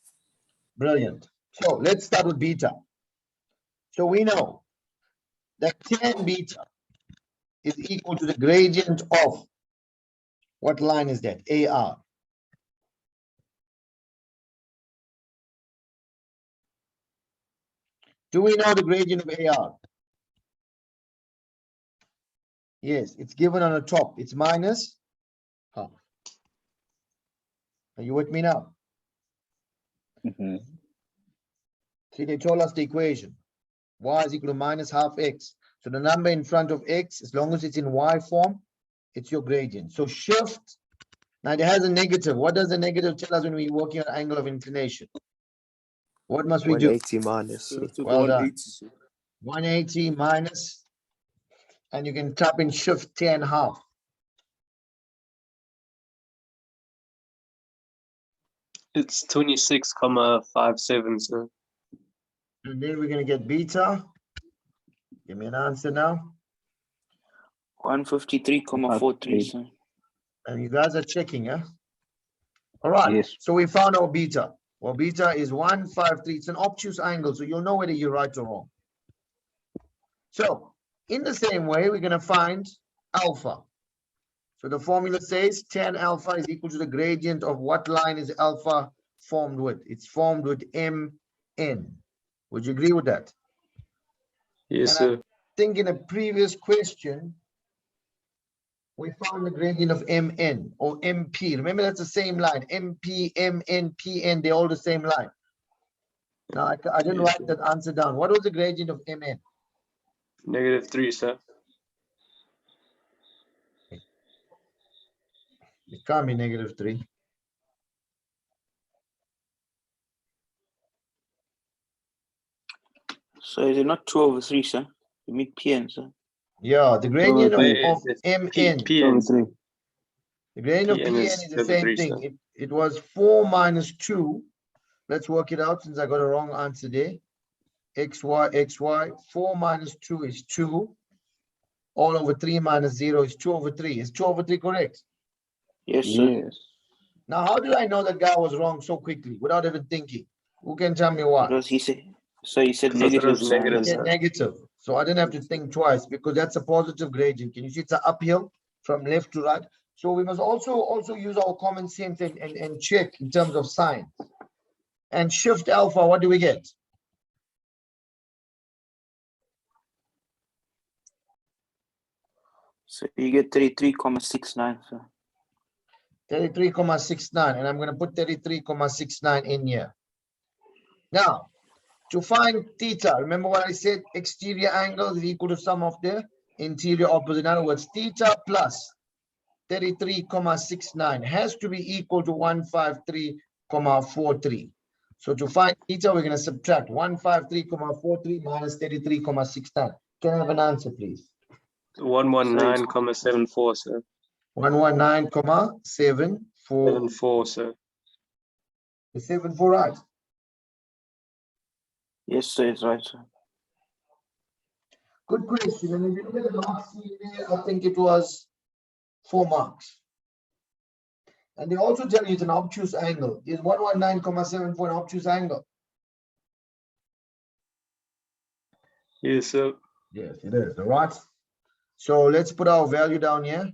Brilliant. So let's start with beta. So we know that tan beta is equal to the gradient of, what line is that? AR. Do we know the gradient of AR? Yes, it's given on the top. It's minus half. Are you with me now? Mhm. See, they told us the equation. Y is equal to minus half x. So the number in front of x, as long as it's in y form, it's your gradient. So shift, now it has a negative. What does the negative tell us when we're working on angle of inclination? What must we do? 180 minus. So to Well done. 180, sir. 180 minus, and you can tap in shift 10 half. It's 26,57, sir. And then we're going to get beta. Give me an answer now. 153,43, sir. And you guys are checking, huh? All right. Yes. So we found our beta. Well, beta is 153. It's an obtuse angle, so you'll know whether you're right or wrong. So in the same way, we're going to find alpha. So the formula says tan alpha is equal to the gradient of what line is alpha formed with? It's formed with MN. Would you agree with that? Yes, And I sir. think in a previous question, we found the gradient of MN or MP. Remember, that's the same line. MP, MN, PN, they're all the same line. Now, I didn't Yes, write that answer down. What was the gradient of MN? -3, sir. It can't be -3. So is it not 2/3, sir? You mean PN, sir? Yeah, the gradient of It's MN. PN. The gradient of PN PN is is the same 3, thing. sir. It was 4 minus 2. Let's work it out since I got a wrong answer there. XY. 4 minus 2 is 2. All over 3 minus 0 is 2/3. Is 2/3 correct? Yes, sir. Now, how did I know that guy was wrong so quickly without even thinking? Who can tell me why? Because he said, so he said Because it negative, was sir. negative, He said sir. negative. So I didn't have to think twice because that's a positive gradient. Can you see it's an uphill from left to right? So we must also use our common sense and check in terms of signs. And shift alpha, what do we get? So you get 33,69, sir. 33,69, and I'm going to put 33,69 in here. Now, to find theta, remember what I said? Exterior angle is equal to sum of the interior opposite. In other words, theta plus 33,69 has to be equal to 153,43. So to find theta, we're going to subtract 153,43 minus 33,69. Can I have an answer, please? 119,74, sir. 119,74. 74, sir. Is 74 right? Yes, sir, it's right, sir. Good question. And if you look at the marks here, I think it was 4 marks. And they also tell you it's an obtuse angle. Is 119,74 an obtuse angle? Yes, sir. Yes, it is. All right. So let's put our value down here.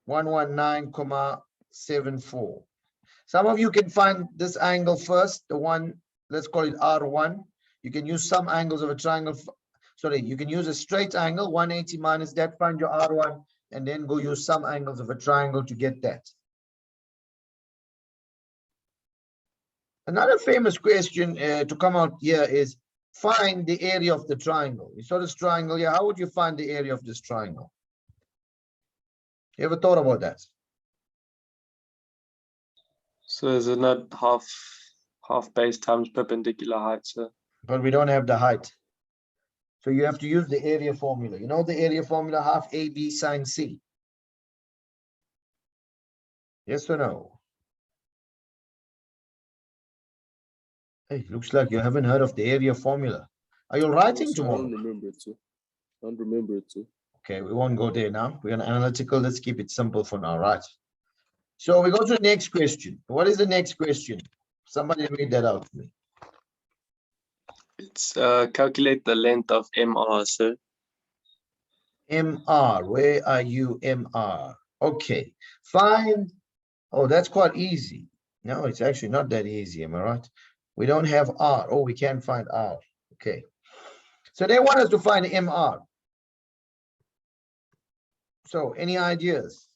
119,74. Some of you can find this angle first, the one, let's call it R1. You can use some angles of a triangle. Sorry, you can use a straight angle, 180 minus that, find your R1, and then go use some angles of a triangle to get that. Another famous question to come out here is find the area of the triangle. You saw this triangle here. How would you find the area of this triangle? You ever thought about that? So is it not half base times perpendicular height, sir? But we don't have the height. So you have to use the area formula. You know the area formula, half AB sine C. Yes or no? Hey, looks like you haven't heard of the area formula. Are you writing I tomorrow? don't remember it too. I don't remember it too. Okay, we won't go there now. We're on analytical. Let's keep it simple for now, right? So we go to the next question. What is the next question? Somebody read that out to me. It's calculate the length of MR, sir. MR, where are you, MR? Okay, find, oh, that's quite easy. No, it's actually not that easy, am I right? We don't have R. Oh, we can find R. Okay. So they want us to find MR. So any ideas?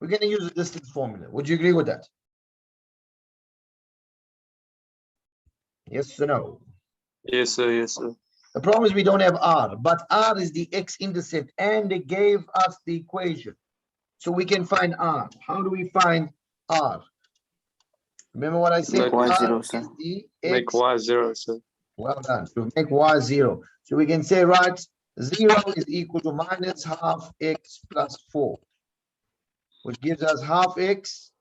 We're going to use the distance formula. Would you agree with that? Yes or no? Yes, sir. Yes, sir. The problem is we don't have R, but R is the x-intercept, and they gave us the equation. So we can find R. How do we find R? Remember what I said? Make y R 0, is sir. the Make x. Y 0, sir. Well done. So make y 0. So we can say, right, 0 is equal to minus half x plus 4, which gives us half x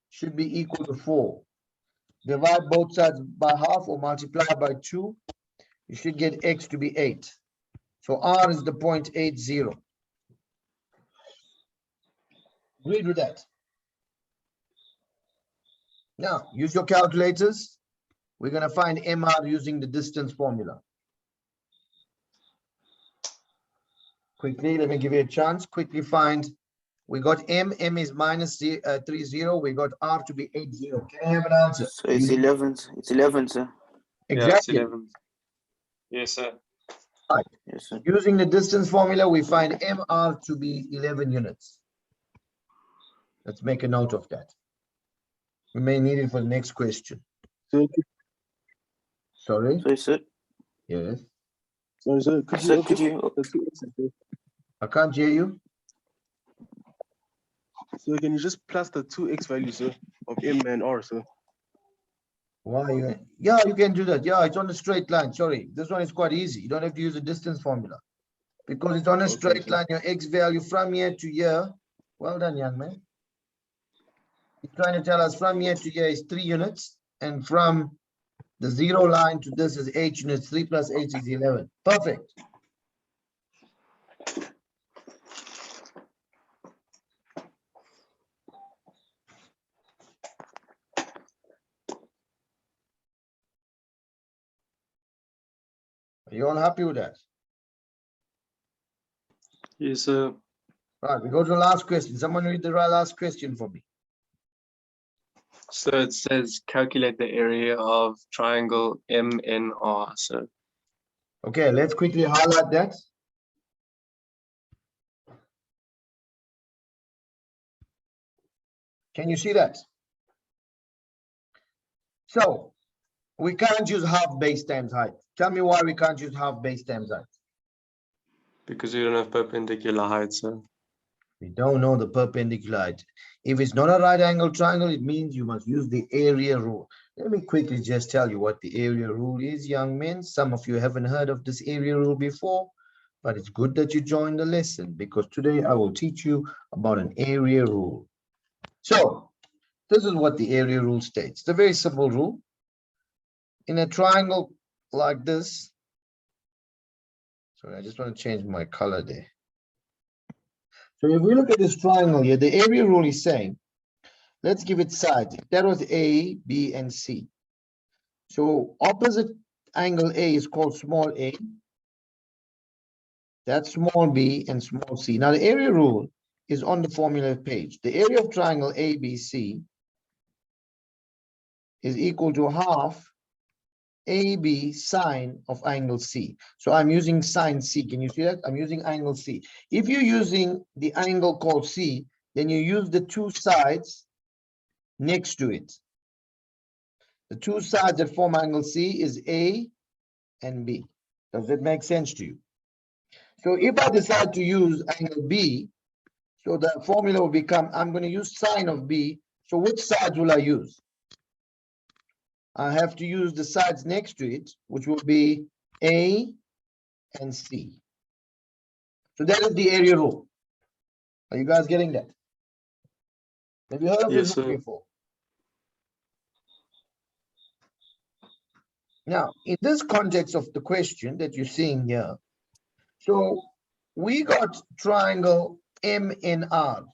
should be equal to 4. Divide both sides by half or multiply by 2. You should get x to be 8. So R is the 0.80. Agreed with that? Now, use your calculators. We're going to find MR using the distance formula. Quickly, let me give you a chance. Quickly find, we got M is minus 30. We got R to be 80. Can I have an answer? So it's 11, it's 11, sir. Exactly. Yeah, it's 11. Yes, sir. Yes, sir. Using the distance formula, we find MR to be 11 units. Let's make a note of that. We may need it for the next question. So, Sorry? So, sir, Yes. sorry, sir. Could sir, you could you, the two x's, sir? I can't hear you. So can you just plus the 2x values, sir, of M and R, sir? Why? Yeah, you can do that. Yeah, it's on a straight line. Sorry, this one is quite easy. You don't have to use a distance formula because it's on a Okay, straight sir. line. Your x value from here to here. Well done, young man. He's trying to tell us from here to here is 3 units, and from the 0 line to this is 8 units. 3 plus 8 is 11. Perfect. Are you all happy with that? Yes, sir. Right, we go to the last question. Someone read the last question for me. So it says calculate the area of triangle MNR. So Okay, let's quickly highlight that. Can you see that? So we can't use half base times height. Tell me why we can't use half base times height. because we don't have perpendicular height, so We don't know the perpendicular height. If it's not a right angle triangle, it means you must use the area rule. Let me quickly just tell you what the area rule is, young men. Some of you haven't heard of this area rule before, but it's good that you joined the lesson because today I will teach you about an area rule. So this is what the area rule states. It's a very simple rule. In a triangle like this, sorry, I just want to change my color there. So if we look at this triangle here, the area rule is saying, let's give it sides. That was A, B, and C. So opposite angle A is called small a. That's small b and small c. Now the area rule is on the formula page. The area of triangle ABC is equal to half AB sine of angle C. So I'm using sine C. Can you see that? I'm using angle C. If you're using the angle called C, then you use the two sides next to it. The two sides that form angle C is A and B. Does that make sense to you? So if I decide to use angle B, so the formula will become, I'm going to use sine of B. So which sides will I use? I have to use the sides next to it, which will be A and C. So that is the area rule. Are you guys getting that? Have you heard of yes, this rule sir. before? Now, in this context of the question that you're seeing here, so we got triangle MNR.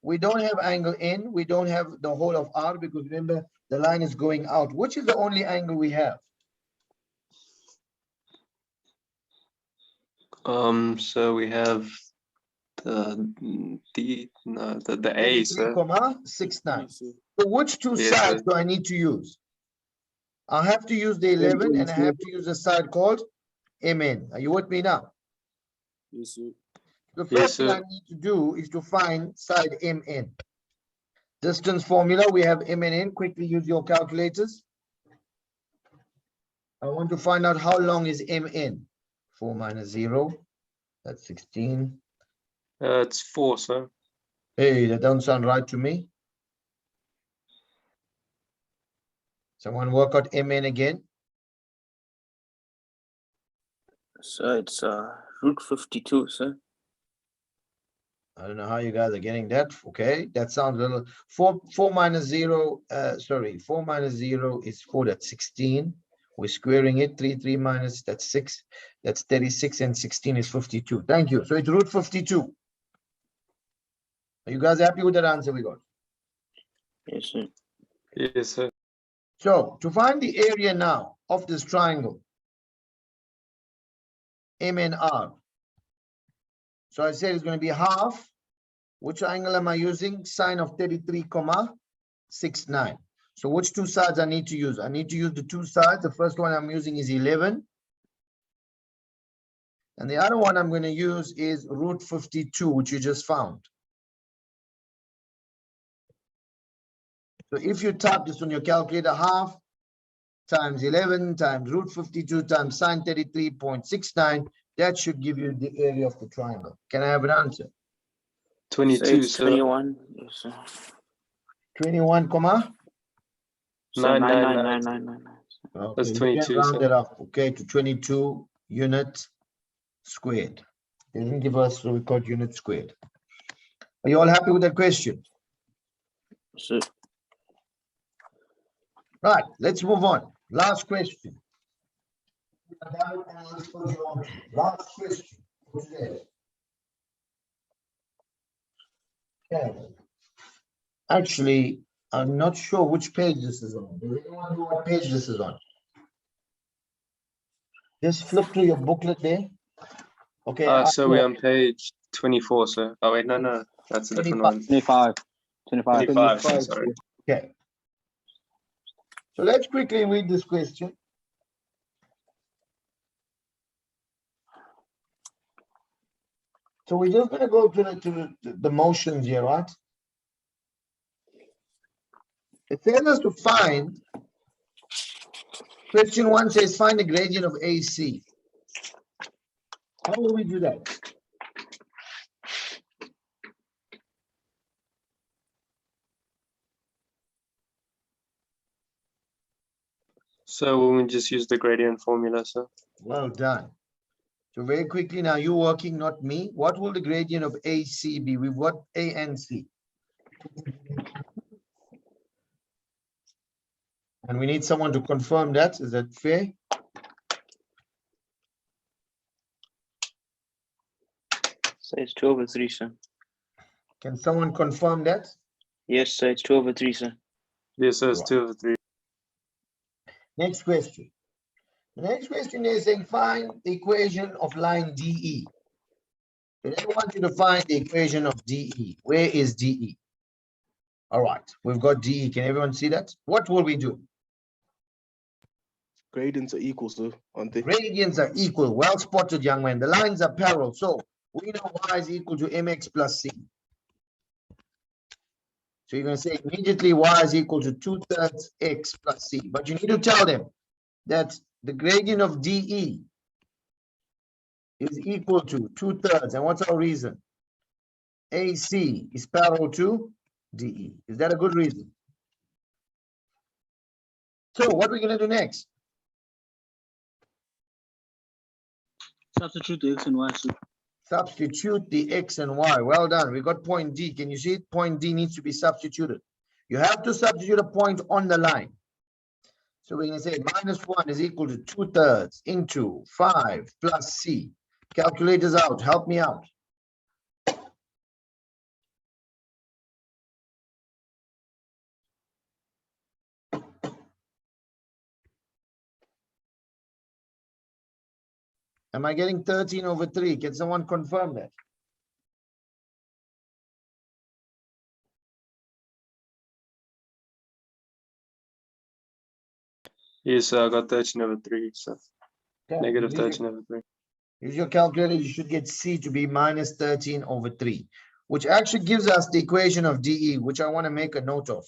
We don't have angle N, we don't have the whole of R because remember the line is going out. Which is the only angle we have? So we have the A, sir. 33,69. So which two Yes, sides sir. do I need to use? I have to use the 11 and I have to use a side called MN. Are you with me now? Yes, sir. The Yes, first thing I sir. need to do is to find side MN. Distance formula, we have MN. Quickly use your calculators. I want to find out how long is MN. 4 minus 0, that's 16. It's 4, sir. Hey, that doesn't sound right to me. Someone work out MN again. So it's root 52, sir. I don't know how you guys are getting that. Okay, that sounds a little. 4 minus 0, 4 minus 0 is 4, that's 16. We're squaring it. 3 minus, that's 6. That's 36 and 16 is 52. Thank you. So it's root 52. Are you guys happy with that answer we got? Yes, sir. Yes, sir. So to find the area now of this triangle, MNR. So I said it's going to be half. Which angle am I using? Sine of 33,69. So which two sides I need to use? I need to use the two sides. The first one I'm using is 11. And the other one I'm going to use is root 52, which you just found. So if you type this on your calculator, half times 11 times root 52 times sine 33.69, that should give you the area of the triangle. Can I have an answer? 22, So it's sir. 21. Yes, sir. 21, comma? So 999. Okay, That's you can 22, round sir. it up, okay, to 22 units squared. They didn't give us, so we called unit squared. Are you all happy with that question? So Right, let's move on. Last question. Last question for today. Okay. Actually, I'm not sure which page this is on. Does anyone know what page this is on? Just flip through your booklet there. Okay. So we're on page 24, sir. Oh, wait, no, that's a different one. 25. 25, sir, sorry. Okay. So let's quickly read this question. So we're just going to go to the motions here, right? It tells us to find, question 1 says find the gradient of AC. How will we do that? So we just use the gradient formula, sir. Well done. So very quickly now, you're working, not me. What will the gradient of AC be? We've got A and C. And we need someone to confirm that. Is that fair? So it's 2/3, sir. Can someone confirm that? Yes, sir, it's 2/3, sir. Yes, sir, it's Right. 2/3. Next question. The next question is saying find the equation of line DE. So they want you to find the equation of DE. Where is DE? All right, we've got DE. Can everyone see that? What will we do? Gradients are equal, sir, aren't they? Gradients are equal. Well spotted, young man. The lines are parallel. So we know y is equal to mx plus c. So you're going to say immediately y is equal to 2/3 x plus c. But you need to tell them that the gradient of DE is equal to 2/3. And what's our reason? AC is parallel to DE. Is that a good reason? So what are we going to do next? Substitute the x and y, sir. Substitute the x and y. Well done. We got point D. Can you see it? Point D needs to be substituted. You have to substitute a point on the line. So we're going to say -1 is equal to 2/3 into 5 plus c. Calculators out. Help me out. Am I getting 13/3? Can someone confirm that? Yes, sir, I got 13/3, sir. Okay. Negative 13/3. Use your calculator. You should get C to be -13/3, which actually gives us the equation of DE, which I want to make a note of.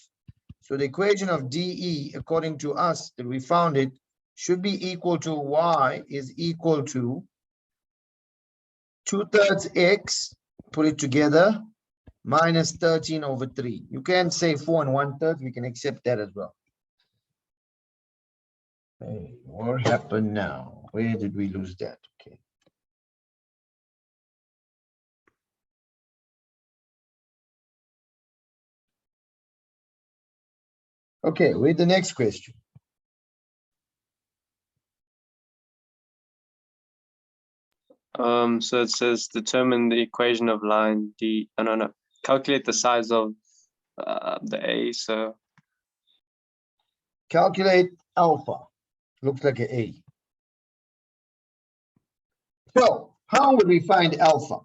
So the equation of DE, according to us, that we found it, should be equal to y is equal to 2/3 x, put it together, -13/3. You can say 4 1/3. We can accept that as well. Hey, what happened now? Where did we lose that? Okay. Okay, read the next question. So it says determine the equation of line D. No. Calculate the size of the A. So Calculate alpha. Looks like an A. So how would we find alpha?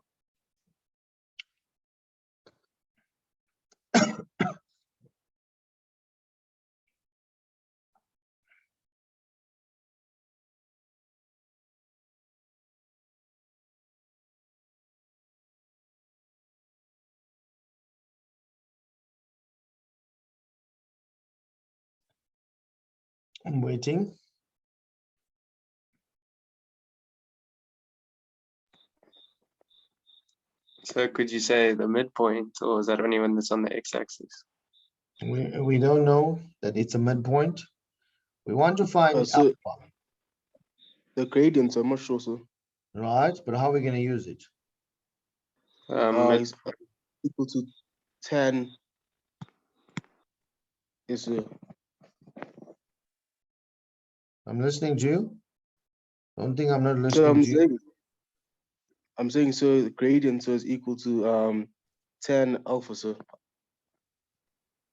I'm waiting. could you say the midpoint, or is that only when it's on the x-axis? We don't know that it's a midpoint. We want to find So alpha, the gradients, I'm not sure, sir. right? But how are we going to use it? It's equal to 10 is I'm listening to you. Don't think I'm not so listening to you. I'm saying so the gradient so is equal to 10 alpha, sir.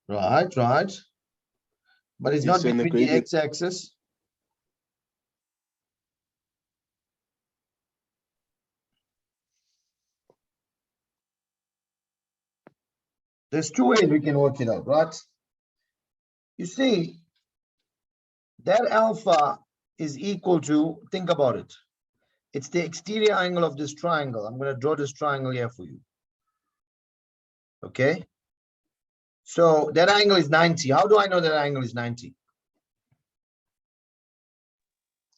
Right. But it's Yes, not so in the between the gradient. x-axis. There's two ways we can work it out, right? You see, that alpha is equal to, think about it. It's the exterior angle of this triangle. I'm going to draw this triangle here for you. Okay. So that angle is 90. How do I know that angle is 90?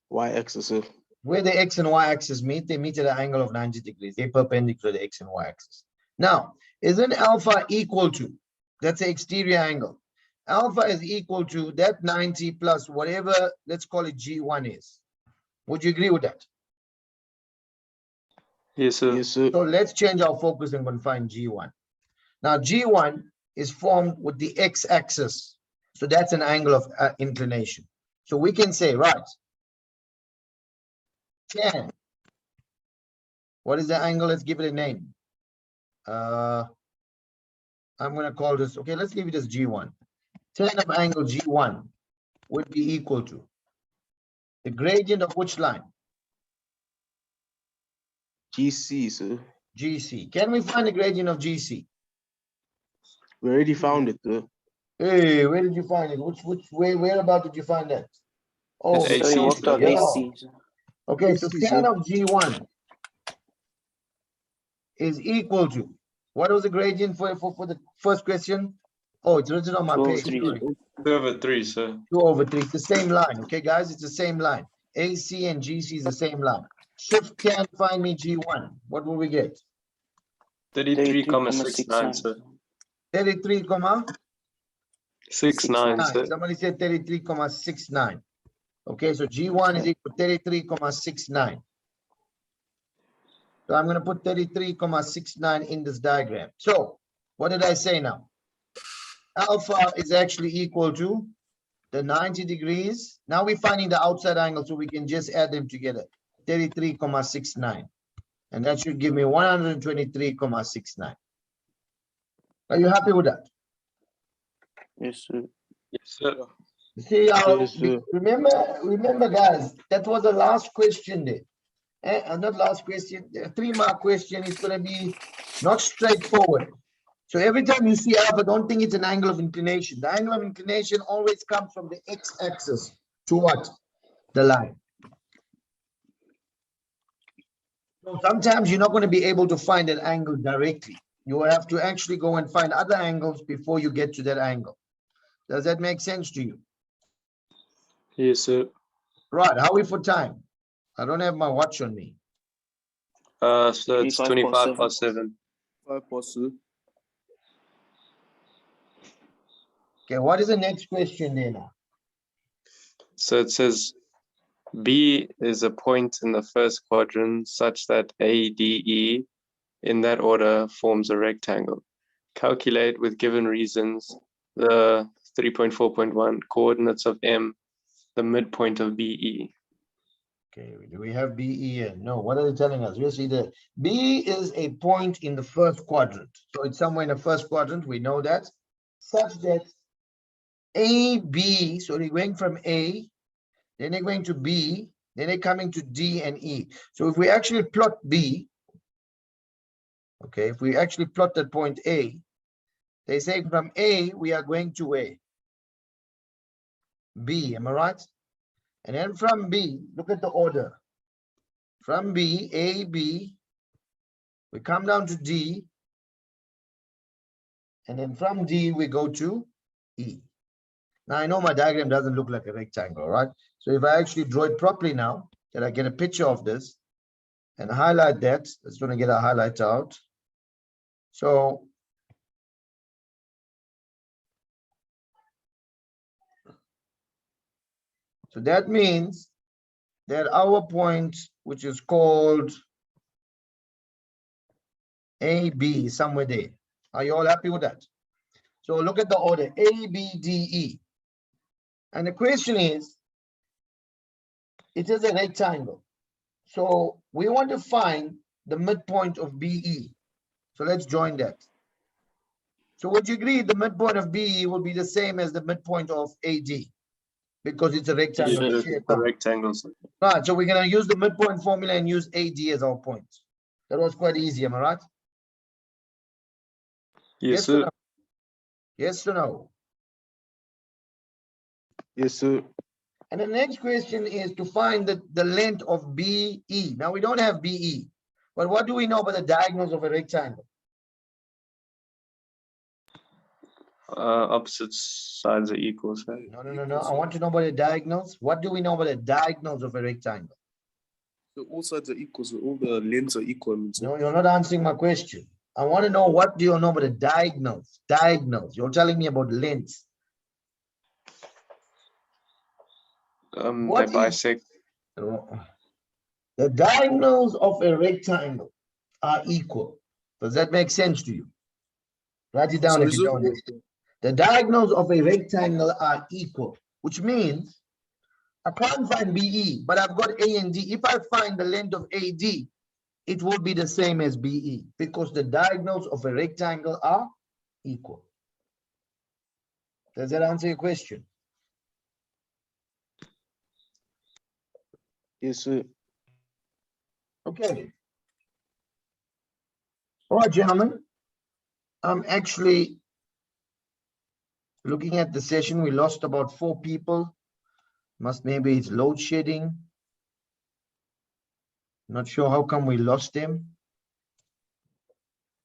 Y-axis, sir. Where the x and y axis meet, they meet at an angle of 90 degrees. They're perpendicular to the x and y axis. Now, isn't alpha equal to, that's the exterior angle. Alpha is equal to that 90 plus whatever, let's call it G1 is. Would you agree with that? Yes, sir. Yes, sir. So let's change our focus and go and find G1. Now, G1 is formed with the x-axis. So that's an angle of inclination. So we can say, right, tan. What is the angle? Let's give it a name. I'm going to call this, okay, let's leave it as G1. Tan of angle G1 would be equal to the gradient of which line? GC, sir. GC. Can we find the gradient of GC? We already found it, sir. Hey, where did you find it? Where about did you find that? Oh, It's So AC, you worked out yeah. AC. sir. Okay, so AC, tan sir. of G1 is equal to, what was the gradient for the first question? Oh, it's written on my 2 over page. 3. Sorry. 2/3, sir. 2/3. It's the same line. Okay, guys, it's the same line. AC and GC is the same line. Shift can find me G1. What will we get? 33,69, sir. 33, 69, sir. somebody said 33,69. Okay, so G1 is equal to 33,69. So I'm going to put 33,69 in this diagram. So what did I say now? Alpha is actually equal to the 90 degrees. Now we're finding the outside angle, so we can just add them together. 33,69. And that should give me 123,69. Are you happy with that? Yes, sir. Yes, sir. See how, Yes, sir. remember guys, that was the last question there. Not last question, the 3-mark question is going to be not straightforward. So every time you see alpha, don't think it's an angle of inclination. The angle of inclination always comes from the x-axis to what? The line. So sometimes you're not going to be able to find an angle directly. You will have to actually go and find other angles before you get to that angle. Does that make sense to you? Yes, sir. Right, how are we for time? I don't have my watch on me. So it's 25 25 past past 7. 5 past, sir. Okay, what is the next question there now? So it says B is a point in the first quadrant such that ADE in that order forms a rectangle. Calculate with given reasons the 3.4.1 coordinates of M, the midpoint of BE. Okay, do we have BE here? No, what are they telling us? You see the B is a point in the first quadrant. So it's somewhere in the first quadrant, we know that. Such that AB, so they're going from A, then they're going to B, then they're coming to D and E. So if we actually plot B, okay, if we actually plot that point A, they say from A, we are going to where? B, am I right? And then from B, look at the order. From B, A, B, we come down to D, and then from D, we go to E. Now, I know my diagram doesn't look like a rectangle, right? So if I actually draw it properly now, that I get a picture of this and highlight that, it's going to get a highlight out. So that means that our point, which is called AB, somewhere there. Are you all happy with that? So look at the order, A, B, D, E. And the question is, it is a rectangle. So we want to find the midpoint of BE. So let's join that. So would you agree the midpoint of BE will be the same as the midpoint of AD? Because it's a rectangle. Yes, sir. The rectangles. Right, so we're going to use the midpoint formula and use AD as our point. That was quite easy, am I right? Yes, Or sir. no? Yes or no? Yes, sir. And the next question is to find the length of BE. Now we don't have BE, but what do we know about the diagonals of a rectangle? Opposite sides are equal, sir. No. I want to know about the diagonals. What do we know about the diagonals of a rectangle? So all sides are equal, so all the lengths are equal. No, you're not answering my question. I want to know what do you know about the diagonals? Diagonals. You're telling me about lengths. They What is- bisect. The diagonals of a rectangle are equal. Does that make sense to you? Write it down if you don't. The diagonals of a rectangle are equal, which means I can't find BE, but I've got A and D. If I find the length of AD, it will be the same as BE because the diagonals of a rectangle are equal. Does that answer your question? Yes, sir. Okay. All right, gentlemen. I'm actually looking at the session. We lost about 4 people. Maybe it's load shedding. Not sure how come we lost them.